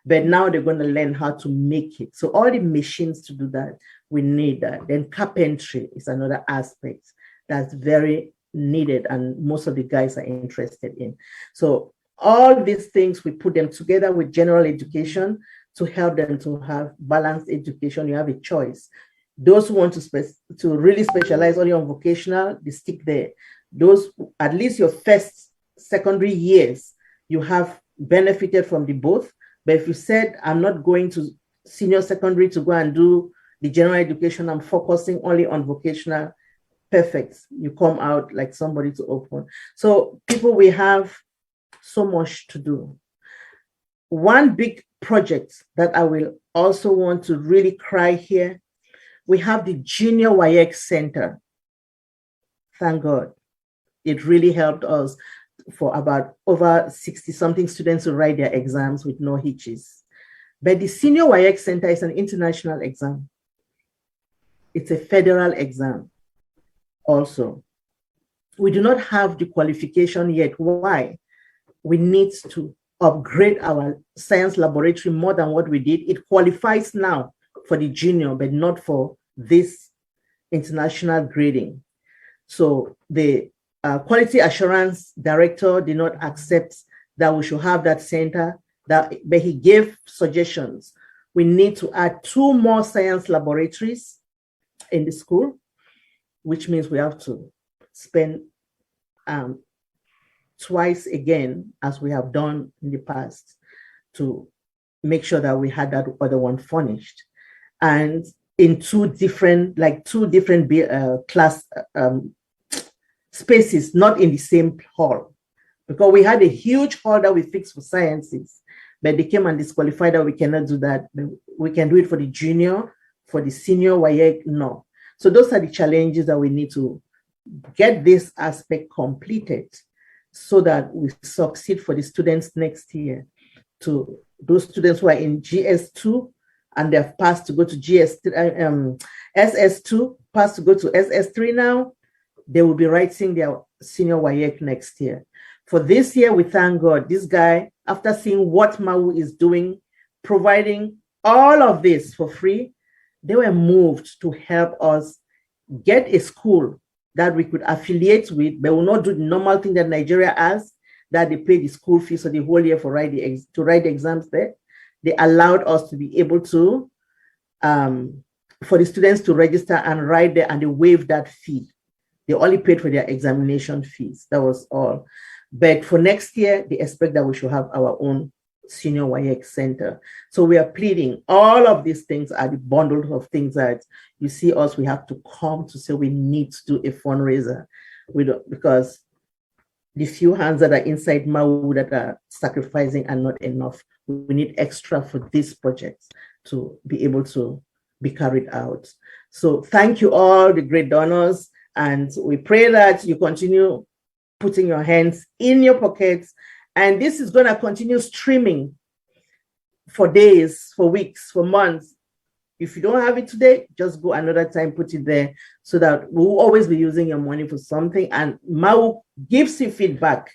but now they're going to learn how to make it. So all the machines to do that, we need that. Then carpentry is another aspect that's very needed and most of the guys are interested in. So all these things, we put them together with general education to help them to have balanced education. You have a choice. Those who want to really specialize only on vocational, they stick there. Those, at least your first secondary years, you have benefited from the both. But if you said, I'm not going to senior secondary to go and do the general education, I'm focusing only on vocational, perfect. You come out like somebody to open. So people, we have so much to do. One big project that I will also want to really cry here, we have the Junior WAEC Center. Thank God. It really helped us for about over 60-something students to write their exams with no hitches. But the Senior WAEC Center is an international exam. It's a federal exam also. We do not have the qualification yet. Why? We need to upgrade our science laboratory more than what we did. It qualifies now for the junior, but not for this international grading. So the quality assurance director did not accept that we should have that center, but he gave suggestions. We need to add 2 more science laboratories in the school, which means we have to spend twice again, as we have done in the past, to make sure that we had that other one furnished. And in two different class spaces, not in the same hall, because we had a huge hall that we fixed for sciences, but they came and disqualified that we cannot do that. We can do it for the junior, for the senior WAEC, no. So those are the challenges that we need to get this aspect completed so that we succeed for the students next year. To those students who are in GS2 and they've passed to go to SS2, passed to go to SS3 now, they will be writing their senior WAEC next year. For this year, we thank God. This guy, after seeing what MAWU is doing providing all of this for free, they were moved to help us get a school that we could affiliate with, but will not do the normal thing that Nigeria has, that they pay the school fees for the whole year for write the exams there. They allowed us to be able to, for the students to register and write there, and they waived that fee. They only paid for their examination fees. That was all. But for next year, they expect that we should have our own senior YX center. So we are pleading. All of these things are the bundle of things that you see us, we have to come to say we need to do a fundraiser. We don't, because the few hands that are inside MAWU that are sacrificing are not enough. We need extra for these projects to be able to be carried out. So thank you all, the great donors, and we pray that you continue putting your hands in your pockets. And this is going to continue streaming for days, for weeks, for months. If you don't have it today, just go another time, put it there, so that we'll always be using your money for something. And MAWU gives you feedback.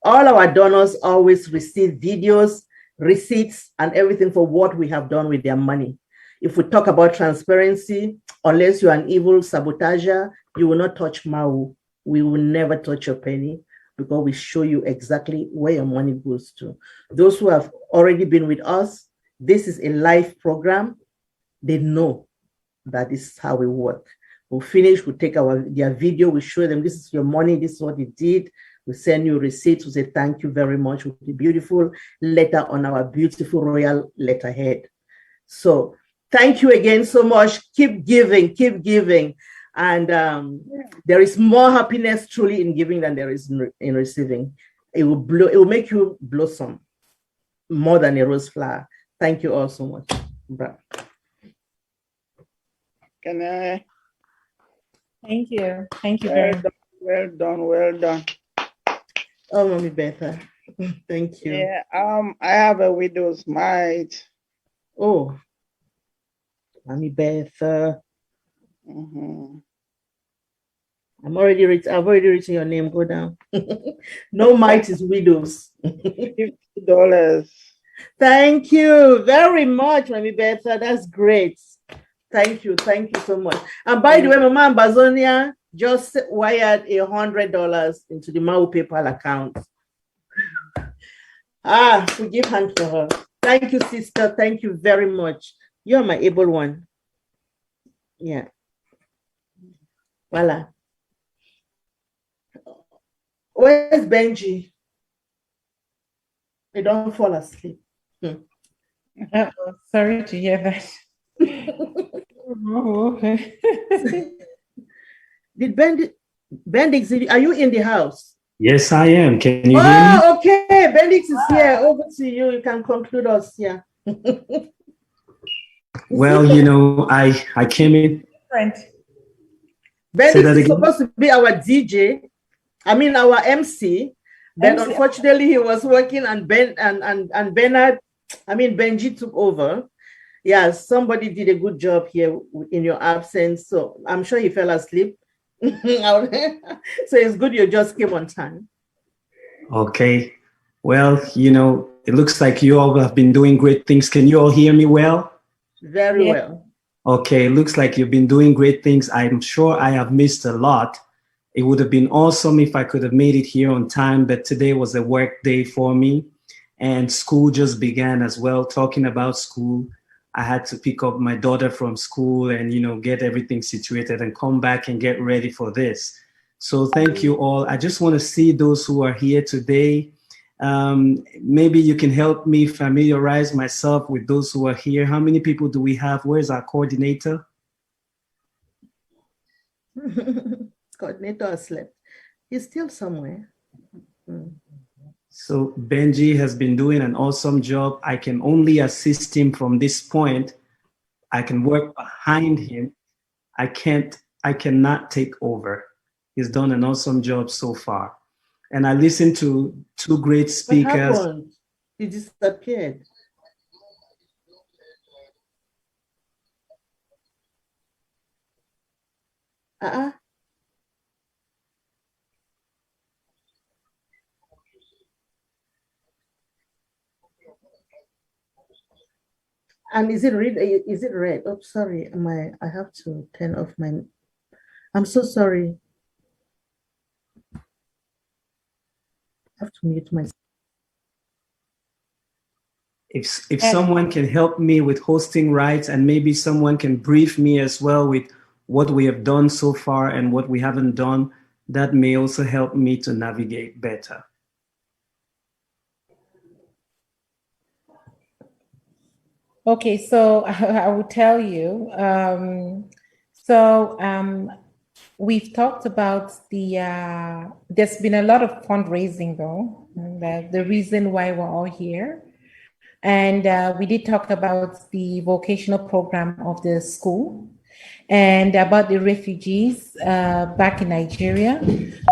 All our donors always receive videos, receipts, and everything for what we have done with their money. If we talk about transparency, unless you're an evil sabotager, you will not touch MAWU. We will never touch your penny, because we show you exactly where your money goes to. Those who have already been with us, this is a live program. They know that this is how we work. We'll finish, we'll take their video, we show them this is your money, this is what it did. We send you receipts, we say thank you very much with the beautiful letter on our beautiful royal letterhead. So thank you again so much. Keep giving, keep giving. And there is more happiness truly in giving than there is in receiving. It will make you blossom more than a rose flower. Thank you all so much. Bye. Can I? Thank you. Thank you very much. Well done, well done. Oh, Mommy Betha. Thank you. Yeah, I have a widow's mite. Oh, Mommy Betha. I've already written your name. Go down. No mite is widows. $50. Thank you very much, Mommy Betha. That's great. Thank you so much. And by the way, Mama Ambazonia just wired $100 into the MAWU PayPal account. We give hand for her. Thank you, sister. Thank you very much. You're my able one. Yeah. Voila. Where's Benji? They don't fall asleep. Sorry to hear that. Did Bendix, are you in the house? Yes, I am. Can you hear me? Okay. Bendix is here. Over to you. You can conclude us here. Well, I came in. Bendix is supposed to be our DJ. I mean, our MC. But unfortunately, he was working, and Bernard, Benji took over. Yeah, somebody did a good job here in your absence. So I'm sure he fell asleep. So it's good you just came on time. Okay. Well, it looks like you all have been doing great things. Can you all hear me well? Very well. Okay, it looks like you've been doing great things. I'm sure I have missed a lot. It would have been awesome if I could have made it here on time, but today was a work day for me. And school just began as well. Talking about school, I had to pick up my daughter from school and, get everything situated and come back and get ready for this. So thank you all. I just want to see those who are here today. Maybe you can help me familiarize myself with those who are here. How many people do we have? Where's our coordinator? Coordinator has slept. He's still somewhere. So Benji has been doing an awesome job. I can only assist him from this point. I can work behind him. I cannot take over. He's done an awesome job so far. And I listened to two great speakers. What happened? He disappeared. And is it red? Is it red? Oh, sorry. I have to turn off my. I'm so sorry. I have to mute myself. If someone can help me with hosting rights, and maybe someone can brief me as well with what we have done so far and what we haven't done, that may also help me to navigate better. Okay, so I will tell you. We've talked about there's been a lot of fundraising though, and the reason why we're all here. And we did talk about the vocational program of the school and about the refugees back in Nigeria.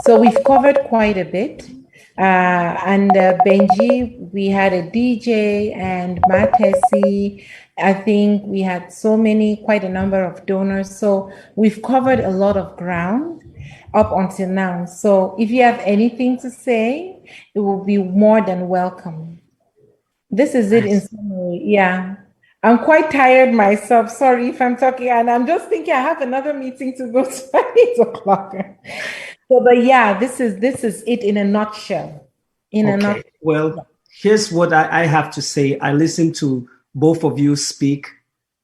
So we've covered quite a bit. And Benji, we had a DJ and Matesi. I think we had quite a number of donors. So we've covered a lot of ground up until now. So if you have anything to say, it will be more than welcome. This is it in summary. Yeah. I'm quite tired myself. Sorry if I'm talking, and I'm just thinking I have another meeting to go to at 8 o'clock. So, but yeah, this is it in a nutshell. Well, here's what I have to say. I listened to both of you speak,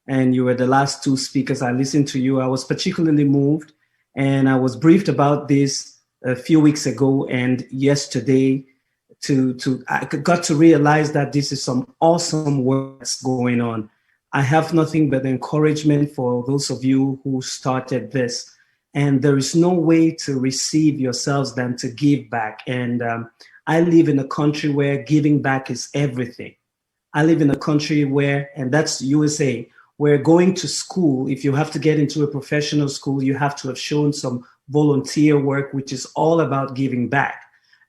and you were the last two speakers. I listened to you. I was particularly moved, and I was briefed about this a few weeks ago and yesterday. I got to realize that this is some awesome work that's going on. I have nothing but encouragement for those of you who started this. And there is no way to receive yourselves than to give back. And I live in a country where giving back is everything. I live in a country where, and that's USA, where going to school, if you have to get into a professional school, you have to have shown some volunteer work, which is all about giving back.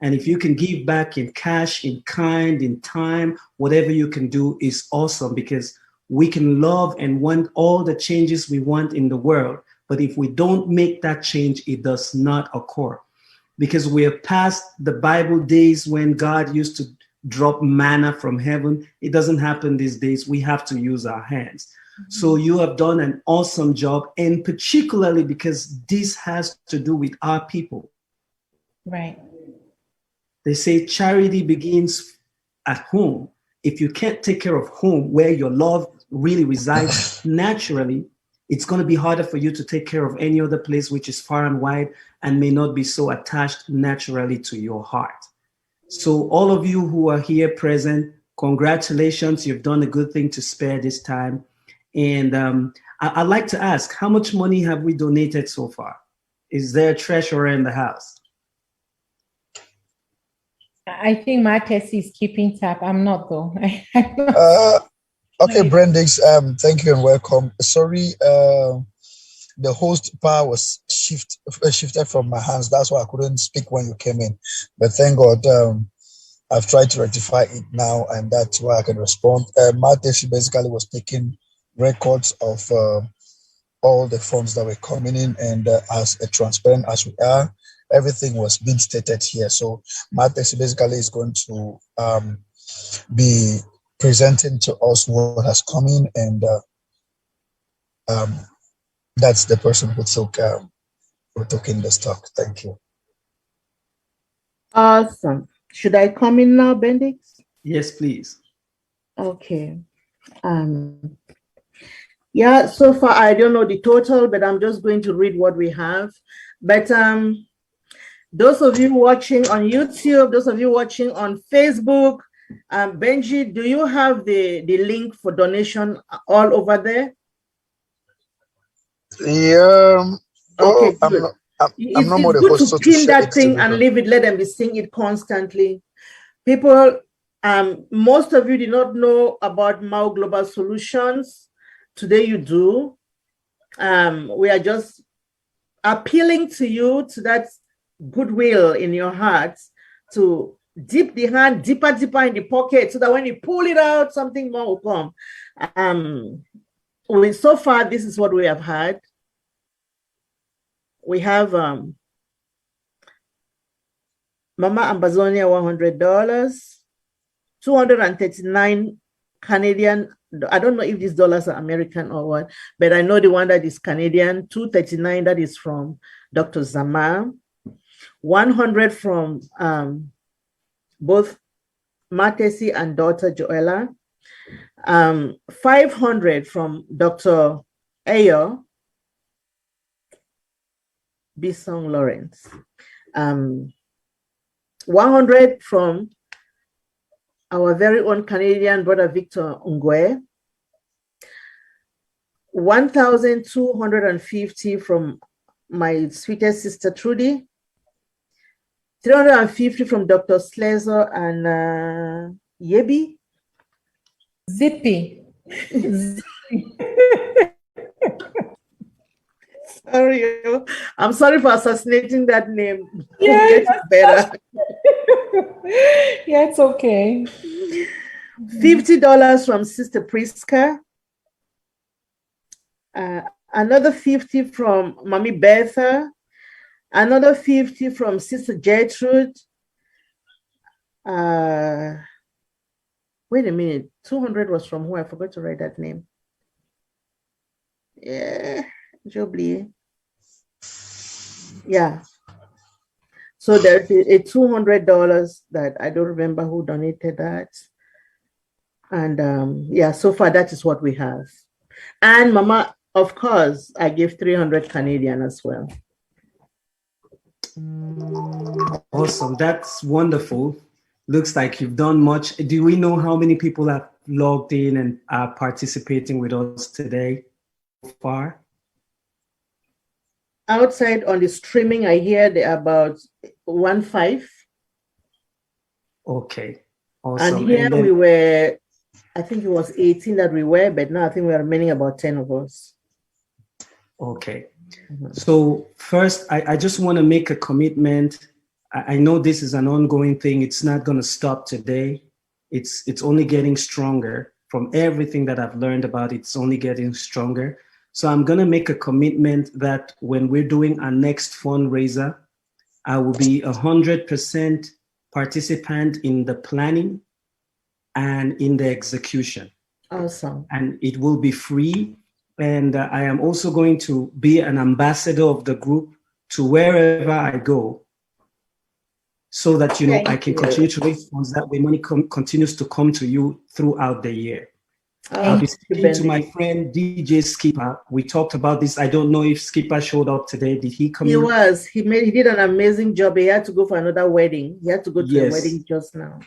And if you can give back in cash, in kind, in time, whatever you can do is awesome, because we can love and want all the changes we want in the world. But if we don't make that change, it does not occur. Because we are past the Bible days when God used to drop manna from heaven. It doesn't happen these days. We have to use our hands. Mm-hmm. So you have done an awesome job, and particularly because this has to do with our people. Right. They say charity begins at home. If you can't take care of home, where your love really resides naturally, it's going to be harder for you to take care of any other place which is far and wide and may not be so attached naturally to your heart. So all of you who are here present, congratulations. You've done a good thing to spare this time. And I'd like to ask, how much money have we donated so far? Is there a treasurer in the house? I think Matesi is keeping tab. I'm not though. Okay, Brendix, thank you and welcome. Sorry, the host power was shifted from my hands. That's why I couldn't speak when you came in. But thank God, I've tried to rectify it now, and that's why I can respond. Matesi basically was taking records of all the funds that were coming in, and as transparent as we are, everything was being stated here. So Matesi basically is going to be presenting to us what has come in, and that's the person who took in the stock. Thank you. Awesome. Should I come in now, Bendix? Yes, please. Okay. Yeah, so far I don't know the total, but I'm just going to read what we have. But those of you watching on YouTube, those of you watching on Facebook, Benji, do you have the link for donation all over there? Yeah. Okay, I'm good. not more the good host, to so pin that thing and leave it, let them be seeing it constantly. People, most of you did not know about MAWU Global Solutions. Today you do. We are just appealing to you, to that goodwill in your hearts, to dip the hand deeper in the pocket, so that when you pull it out, something more will come. So far, this is what we have had. We have Mama Ambazonia $100, 239 Canadian I don't know if these dollars are American or what, but I know the one that is Canadian, 239, that is from Dr. Zamar, 100 from both Matesi and daughter Joella, 500 from Dr. Ayo, Bisong Lawrence, 100 from our very own Canadian brother Victor Ngwe, 1,250 from my sweetest sister Trudy, 350 from Dr. Slezer and Yebi. Zippy. Sorry, I'm sorry for assassinating that name. Yeah, Get it better. Yeah, it's okay. $50 from Sister Priska. Another 50 from Mommy Betha. Another 50 from Sister Gertrude. Wait a minute. 200 was from who? I forgot to write that name. Yeah, Jobli. Yeah. So there's a $200 that I don't remember who donated that. And yeah, so far that is what we have. And Mama, of course, I gave 300 Canadian as well. Awesome. That's wonderful. Looks like you've done much. Do we know how many people have logged in and are participating with us today so far? Outside on the streaming, I hear there are about 15. Okay, awesome. And here we were, I think it was 18 that we were, but now I think we are remaining about 10 of us. Okay. So first, I just want to make a commitment. I know this is an ongoing thing. It's not going to stop today. It's only getting stronger. From everything that I've learned about it, it's only getting stronger. So I'm going to make a commitment that when we're doing our next fundraiser, I will be 100% participant in the planning and in the execution. Awesome. And it will be free. And I am also going to be an ambassador of the group to wherever I go, so that, you know, I can continue to raise funds. That way money continues to come to you throughout the year. I'll be speaking to my friend DJ Skipper. We talked about this. I don't know if Skipper showed up today. Did he come? He was. He did an amazing job. He had to go for another wedding. He had to go to a wedding just now.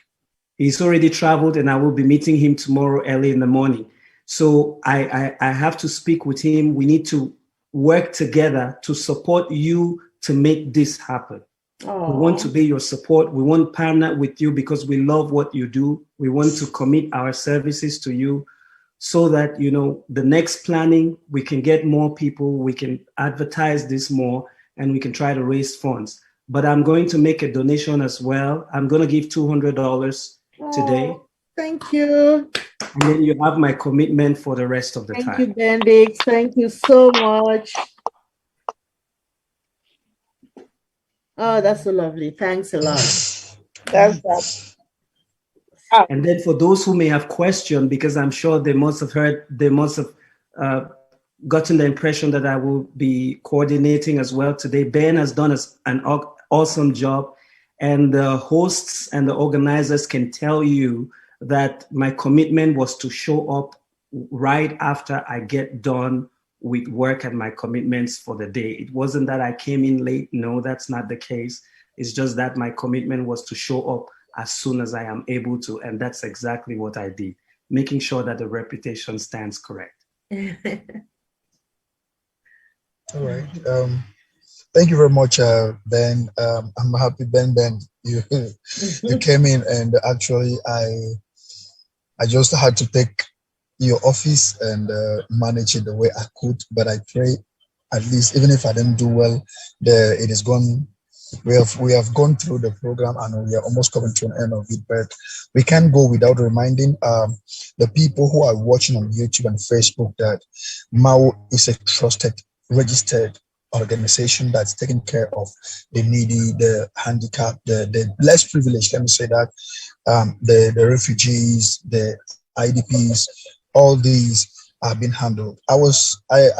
He's already traveled, and I will be meeting him tomorrow early in the morning. So I have to speak with him. We need to work together to support you to make this happen. Aww. We want to be your support. We want to partner with you because we love what you do. We want to commit our services to you so that, you know, the next planning, we can get more people, we can advertise this more, and we can try to raise funds. But I'm going to make a donation as well. I'm going to give $200 today. Thank you. And then you have my commitment for the rest of the time. Thank you, Bendix. Thank you so much. Oh, that's so lovely. Thanks a lot. That's that. And then for those who may have questioned, because I'm sure they must have gotten the impression that I will be coordinating as well today. Ben has done an awesome job, and the hosts and the organizers can tell you that my commitment was to show up right after I get done with work and my commitments for the day. It wasn't that I came in late. No, that's not the case. It's just that my commitment was to show up as soon as I am able to. And that's exactly what I did, making sure that the reputation stands correct. All right. Thank you very much, Ben. I'm happy, Ben, you came in, and actually I just had to take your office and manage it the way I could. But I pray, at least, even if I didn't do well, it is gone. We have gone through the program, and we are almost coming to an end of it. But we can't go without reminding the people who are watching on YouTube and Facebook that MAWU is a trusted, registered organization that's taking care of the needy, the handicapped, the less privileged. Let me say that, the refugees, the IDPs, all these are being handled. I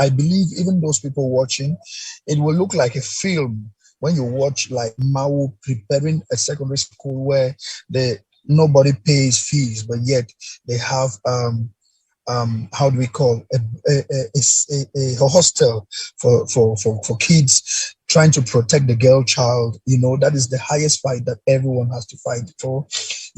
believe even those people watching, it will look like a film when you watch like MAWU preparing a secondary school where nobody pays fees, but yet they have how do we call a hostel for kids, trying to protect the girl child. That is the highest fight that everyone has to fight for.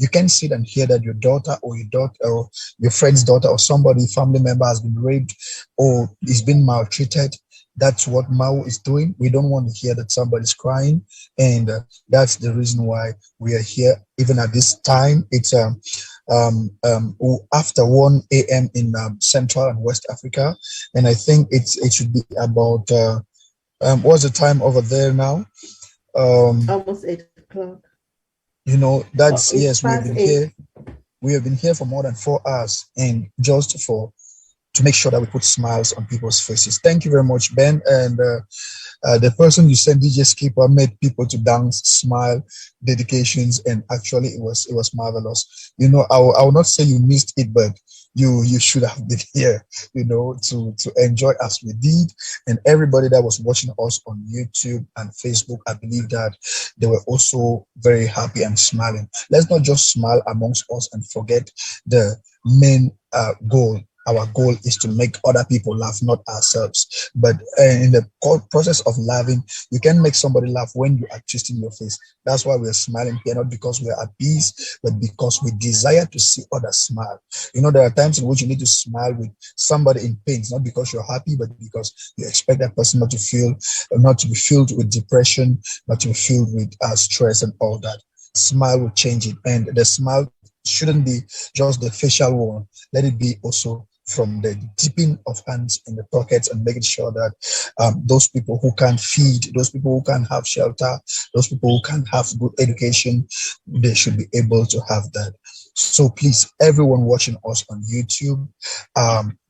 You can sit and hear that your daughter or your friend's daughter or family member has been raped or is being maltreated. That's what MAWU is doing. We don't want to hear that somebody's crying, and that's the reason why we are here. Even at this time, it's after 1 a.m. in Central and West Africa, and I think it should be about what's the time over there now? Almost 8 o'clock. That's yes. We have been here for more than 4 hours, and just to make sure that we put smiles on people's faces. Thank you very much, Ben. And the person you sent, DJ Skipper, made people to dance, smile, dedications, and actually it was marvelous. I will not say you missed it, but you should have been here, to enjoy as we did. And everybody that was watching us on YouTube and Facebook, I believe that they were also very happy and smiling. Let's not just smile amongst us and forget the main goal. Our goal is to make other people laugh, not ourselves. But in the process of laughing, you can make somebody laugh when you are twisting your face. That's why we're smiling here, not because we're at peace, but because we desire to see others smile. There are times in which you need to smile with somebody in pain, not because you're happy, but because you expect that person not to be filled with depression, not to be filled with stress and all that. Smile will change it. And the smile shouldn't be just the facial one. Let it be also from the dipping of hands in the pockets and making sure that those people who can't feed, those people who can't have shelter, those people who can't have good education, they should be able to have that. So please, everyone watching us on YouTube,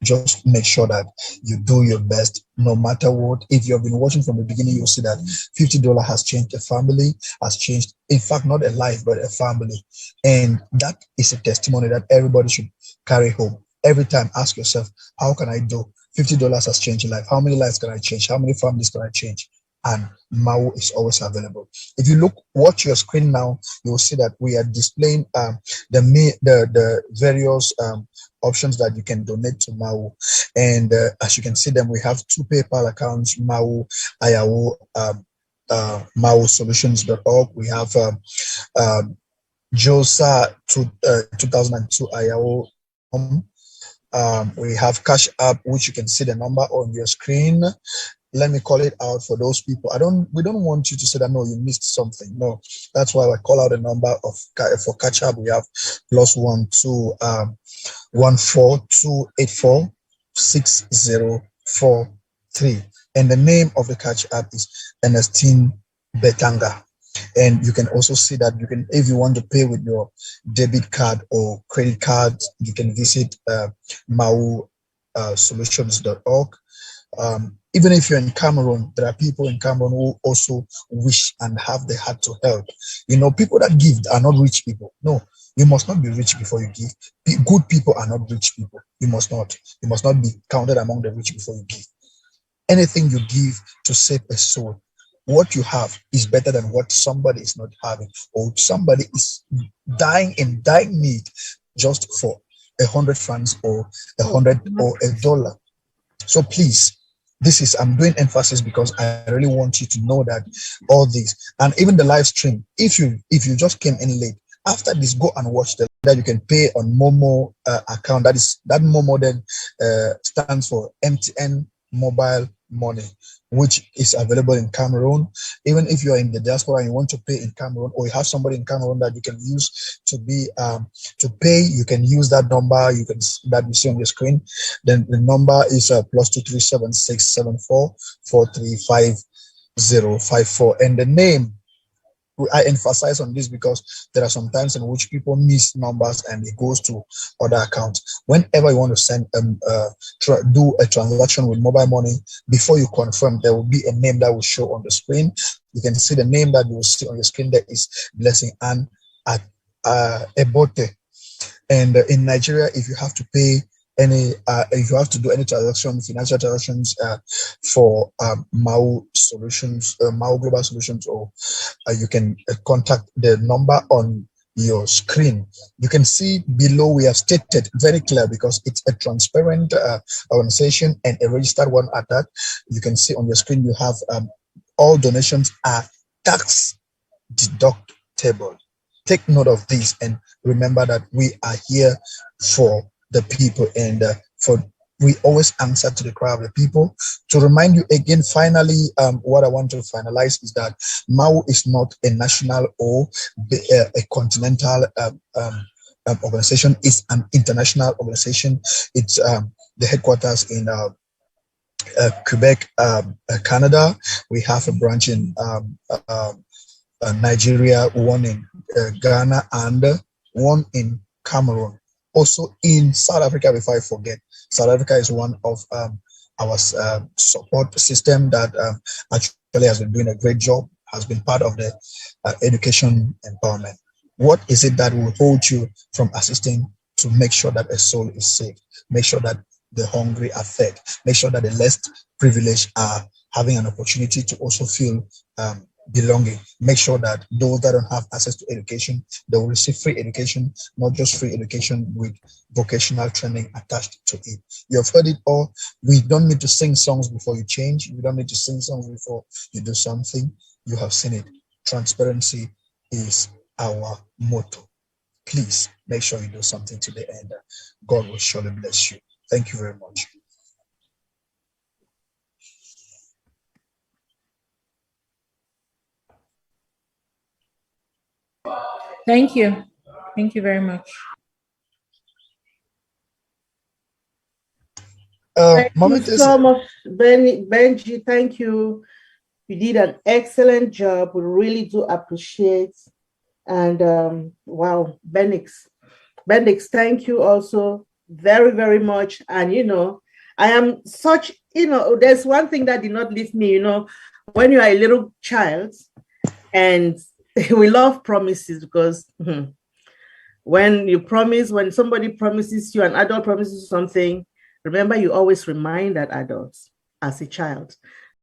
just make sure that you do your best no matter what. If you have been watching from the beginning, you'll see that $50 has changed a family, has changed, in fact, not a life, but a family. And that is a testimony that everybody should carry home. Every time, ask yourself, how can I do? $50 has changed your life. How many lives can I change? How many families can I change? And MAWU is always available. If you watch your screen now, you will see that we are displaying the various options that you can donate to MAWU. And as you can see them, we have 2 PayPal accounts, MAWU, IAO, MAWUsolutions.org. We have JOSA 2002 IAO. We have Cash App, which you can see the number on your screen. Let me call it out for those people. We don't want you to say that, no, you missed something. No, that's why I call out the number for Cash App. We have +1 214 284 And the name of the Cash App is Ernestine Betanga. And you can also see that if you want to pay with your debit card or credit card, you can visit MAWUh'S.org. Even if you're in Cameroon, there are people in Cameroon who also wish and have the heart to help. People that give are not rich people. No, you must not be rich before you give. Good people are not rich people. You must not be counted among the rich before you give. Anything you give to save a soul, what you have is better than what somebody is not having, or somebody is dying in dying need just for 100 francs or 100 or $1. So please, I'm doing emphasis because I really want you to know that all this, and even the live stream, if you just came in late, after this, go and watch that you can pay on Momo account. That Momo then stands for MTN Mobile Money, which is available in Cameroon. Even if you are in the diaspora and you want to pay in Cameroon, or you have somebody in Cameroon that you can use to pay, you can use that number that you see on your screen. Then the number is +237 674 435054. And the name, I emphasize on this because there are some times in which people miss numbers and it goes to other accounts. Whenever you want to send do a transaction with mobile money, before you confirm, there will be a name that will show on the screen. You can see the name that you will see on your screen. There is Blessing Ann at Ebote. And in Nigeria, if you have to pay any if you have to do any transaction, financial transactions for MAWU Solutions, MAWU Global Solutions, or you can contact the number on your screen. You can see below we have stated very clear, because it's a transparent organization and a registered one at that. You can see on your screen you have all donations are tax deductible. Take note of this and remember that we are here for the people, and we always answer to the cry of the people. To remind you again, finally, what I want to finalize is that MAWU is not a national or a continental organization. It's an international organization. It's the headquarters in Quebec, Canada. We have a branch in Nigeria, one in Ghana, and one in Cameroon. Also in South Africa, before I forget, South Africa is one of our support system that actually has been doing a great job, has been part of the education empowerment. What is it that will hold you from assisting to make sure that a soul is saved? Make sure that the hungry are fed. Make sure that the less privileged are having an opportunity to also feel belonging. Make sure that those that don't have access to education, they will receive free education, not just free education with vocational training attached to it. You have heard it all. We don't need to sing songs before you change. You don't need to sing songs before you do something. You have seen it. Transparency is our motto. Please make sure you do something today, and God will surely bless you. Thank you very much. Thank you. Thank you very much. Thank you so much, Benji. Thank you. You did an excellent job. We really do appreciate. And wow, Bendix, thank you also very, very much. And I am such, there's one thing that did not leave me, when you are a little child, and we love promises, because when somebody promises you, an adult promises you something, remember, you always remind that adult as a child.